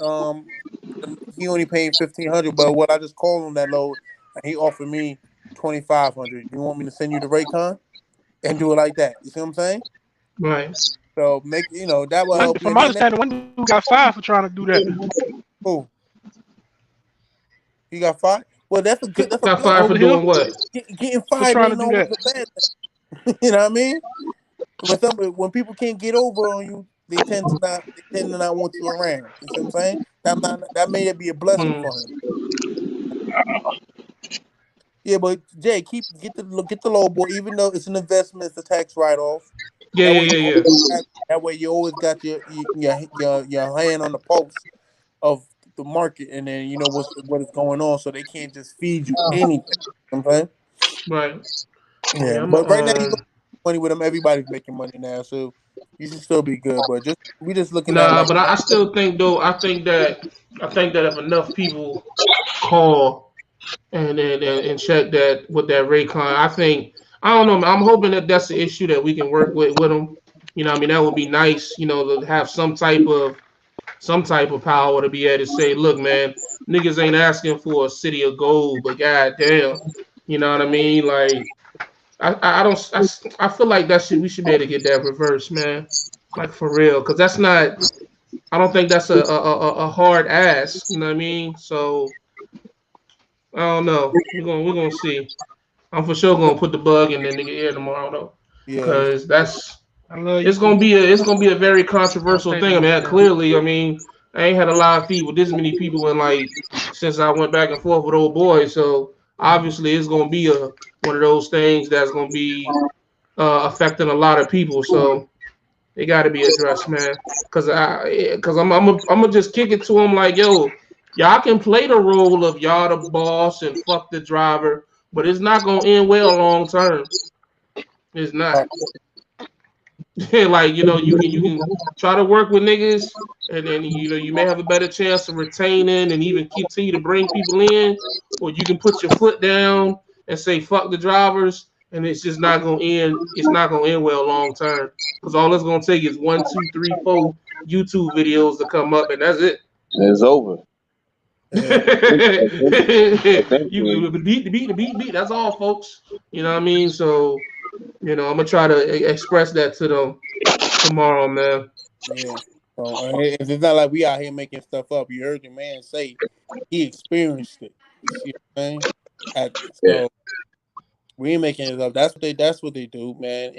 he only paying 1,500, but what I just called on that load, and he offered me 2,500. You want me to send you the Raycon and do it like that? You see what I'm saying? Right. So that will help you. From And my then understanding, one dude got fired for trying to do that. oh, he got fired. Well, that's a good. That's a Got fired blessing. for Over here doing what? Getting for fired trying to ain't do always that. a bad thing. You know what I mean? When people can't get over on you, they tend to not want you around. You see what I'm saying? That may be a blessing Hmm. for him. Yeah, but Jay, get the low boy, even though it's an investment, it's a tax write off. Yeah, That yeah, way yeah, yeah. that way you always got your hand on the pulse of the market, and then you know what is going on, so they can't just feed you anything. You know what I'm saying? Right. Yeah, Yeah, I'm but right now you got money with them. Everybody's making money now, so you should still be good. But we just looking at nah, like but I still think though, I think that if enough people call and check that with that Raycon, I don't know, man, I'm hoping that that's the issue that we can work with them. I mean that would be nice, to have some type of power to be able to say, look, man, niggas ain't asking for a city of gold, but goddamn, you know what I mean? Like, I don't, I feel like we should be able to get that reversed, man. Like for real, because that's not. I don't think that's a hard ask. You know what I mean? So I don't know. We're gonna see. I'm for sure gonna put the bug in the nigga ear tomorrow though, Yeah. because that's I love you. it's gonna be a very Oh, controversial thank thing. I you, mean, man. clearly, I mean, I ain't had a live feed with this many people in like since I went back and forth with old boy. So obviously, it's gonna be a one of those things that's gonna be affecting a lot of people. So they got to be addressed, man. Cause I'm gonna just kick it to them like, yo, y'all can play the role of y'all the boss and fuck the driver, but it's not gonna end well long term. It's Uh, not. Like you can try to work with niggas, and then you may have a better chance of retaining and even continue to bring people in, or you can put your foot down and say fuck the drivers, and it's just not gonna end. It's not gonna end well long term because all it's gonna take is 1, 2, 3, 4 YouTube videos to come up, and that's it. It's over. yeah. You Eventually, the beat. That's all, folks. You know what I mean? So I'm gonna try to express that to them tomorrow, man. Yeah. So it's not like we out here making stuff up. You heard your man say he experienced it. You see what I'm saying? yeah. So we ain't making it up. That's what they do, man.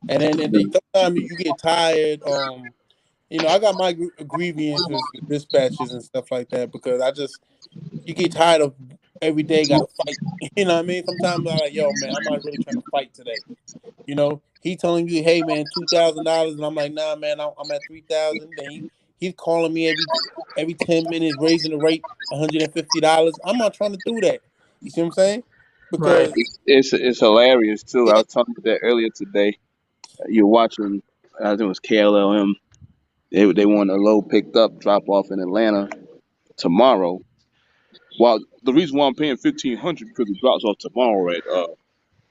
And they sometimes you get tired. I got my grievances with dispatches and stuff like that because you get tired of every day got to fight. You know what I mean? Sometimes I'm like, yo, man, I'm not really trying to fight today. He telling you, hey, man, $2,000, and I'm like, nah, man, I'm at 3,000. Then he's calling me every 10 minutes, raising the rate $150. I'm not trying to do that. You see what I'm saying? Right. Because It's hilarious too. I yeah, was talking about that earlier today. You're watching. I think it was KLLM. They want a load picked up, drop off in Atlanta tomorrow. Well, the reason why I'm paying 1,500 because it drops off tomorrow at or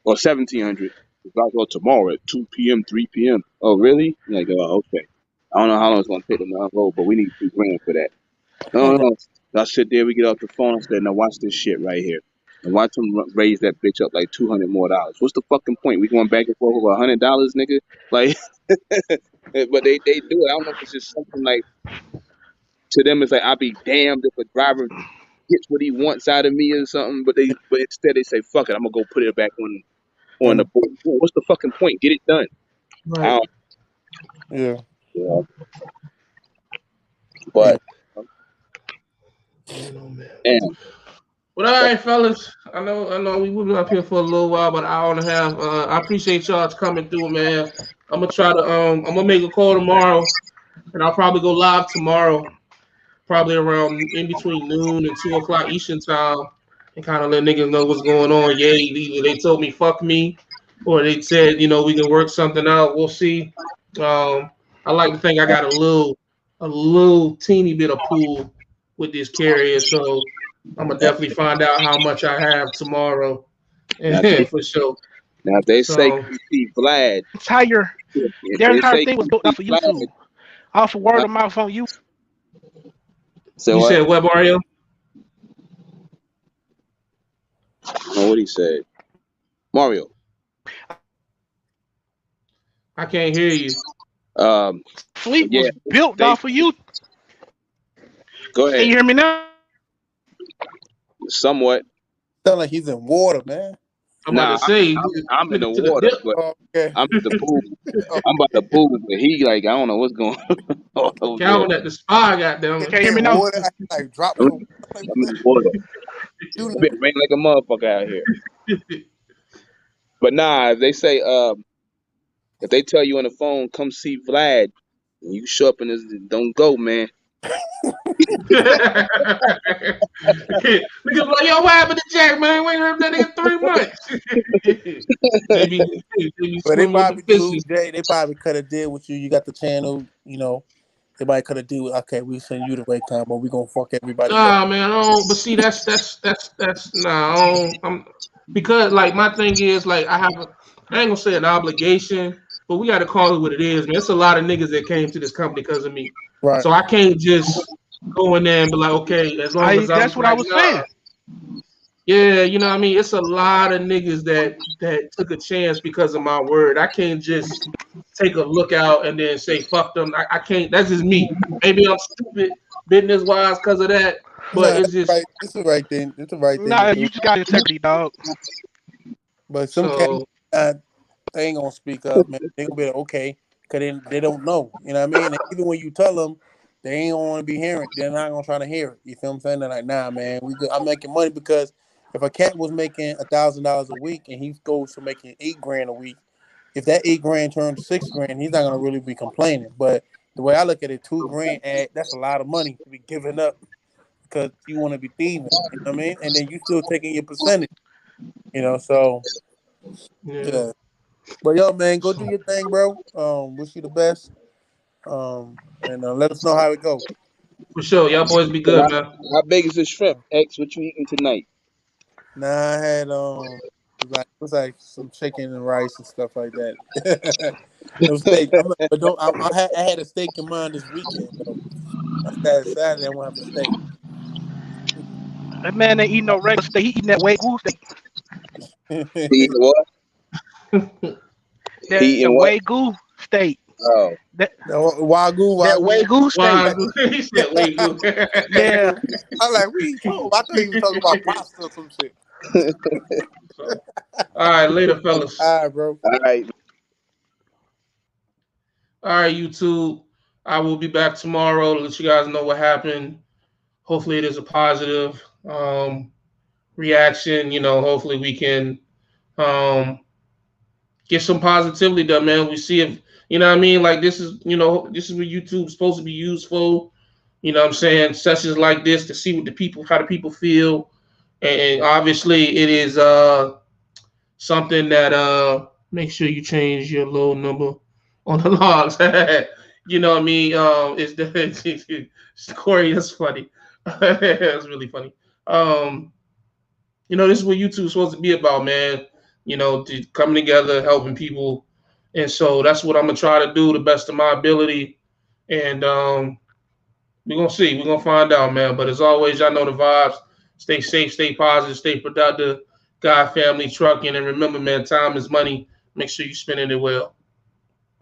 1,700. It drops off tomorrow at 2 p.m., 3 p.m. Oh, really? You're like, oh, okay. I don't know how long it's gonna take them to unload, but we need 2 grand for that. No, no, no. I sit there, we get off the phone. I said, now watch this shit right here. And watch them raise that bitch up like $200 more. What's the fucking point? We going back and forth over $100, nigga? Like, but they do it. I don't know if it's just something like to them. It's like I'll be damned if a driver gets what he wants out of me or something. But instead they say, fuck it, I'm gonna go put it back on on the the board. What's the fucking point? Get it done. I Right. don't, yeah, you know, yeah, but Man. damn, But all right, fellas. I know we've been up here for a little while, about an hour and a half. I appreciate y'all coming through, man. I'm gonna make a call tomorrow, and I'll probably go live tomorrow, probably around in between noon and 2 o'clock Eastern time, and kind of let niggas know what's going on. Yeah, either they told me fuck me, or they said we can work something out. We'll see. I like to think I got a little teeny bit of pool with this carrier, so I'm gonna definitely find out how much I have tomorrow, now if they, for sure. now if they say So come see Vlad, Entire if their they entire say thing was come built see off of Vlad, YouTube, off of word huh? of mouth on you. Say you what? said Web Mario? I don't know what he said. Mario. I can't hear you. Fleet Yeah, was built they off of you. go Can ahead. you hear me now? Somewhat. sound like he's in water, man. I'm about Nah, to say, I'm in the to the water, dip. but Oh, okay. I'm at the pool. Oh, I'm about to pool, but he like I don't know what's going on over there. Calvin at the spa, goddamn yeah, Can you hear me in now? water, I like drops I'm, of water. Like, I'm in the water. do It's been raining like a motherfucker out here. it. But nah, if they say if they tell you on the phone, come see Vlad, and you show up and don't go, man. Niggas like, yo, what happened to Jack, man? We ain't heard that nigga in 3 months. they be But they swimming with the probably do, fishes. Jay. They probably could have did with you. You got the channel, They might could have do. Okay, we send you the rate time, but we gonna fuck everybody else. Nah, man, I don't. But see, that's nah. Because like my thing is like I ain't gonna say an obligation, but we got to call it what it is, man. It's a lot of niggas that came to this company because of me, Right. so I can't just go in there and be like, okay, as long as I'm That's what I like, was nah, saying. Yeah, you know what I mean? It's a lot of niggas that took a chance because of my word. I can't just take a look out and then say fuck them. I can't. That's just me. Maybe I'm stupid business wise because of that, but Nah, it's just right. It's the right thing. It's the right thing to Nah, do. you just got integrity, dog. But some cats, so uh, they ain't gonna speak up, man. They gonna be like, okay, cause they don't know. You know what I mean? And even when you tell them, they ain't gonna want to be hearing. They're not gonna try to hear it. You feel what I'm saying? They're like, nah, man, we good. I'm making money because if a cat was making $1,000 a week and he goes to making 8 grand a week, if that 8 grand turns 6 grand, he's not gonna really be complaining. But the way I look at it, 2 grand that's a lot of money to be giving up because you want to be thieving. You know what I mean? And then you still taking your percentage. So yeah. yeah. But yo, man, go do So your thing, bro. Wish you the best. And let us know how it go. for sure, y'all boys be So good, man. how big is the shrimp? X, what you eating tonight? Nah, I had it was like some chicken and rice and stuff like that. No steak. But don't. I had a steak in mind this weekend though. I said Saturday I want to have a steak. That man ain't eating no regular steak. He eating that Wagyu steak. He eating what? That He eating what? Wagyu steak. Oh, That Wagyu, that wagyu. Wagyu steak. Wow, he said, "Wait, you." Yeah. I'm like, what are you talking about? I thought he was talking about pasta or some shit. So, all right, later, fellas. All right, bro. all right. All right, YouTube. I will be back tomorrow to let you guys know what happened. Hopefully, it is a positive reaction. Hopefully, we can um, get some positivity done, man. We see if what I mean. Like this is what YouTube's supposed to be used for. You know what I'm saying? Sessions like this to see how the people feel, and obviously, it is something that make sure you change your load number on the logs. You know what I mean? It's the Corey. That's funny. That's really funny. Um, this is what YouTube's supposed to be about, man. Coming together, helping people, and so that's what I'm gonna try to do the best of my ability. And we're gonna see. We're gonna find out, man. But as always, y'all know the vibes. Stay safe, stay positive, stay productive. God, family, trucking, and remember, man, time is money. Make sure you spend it well.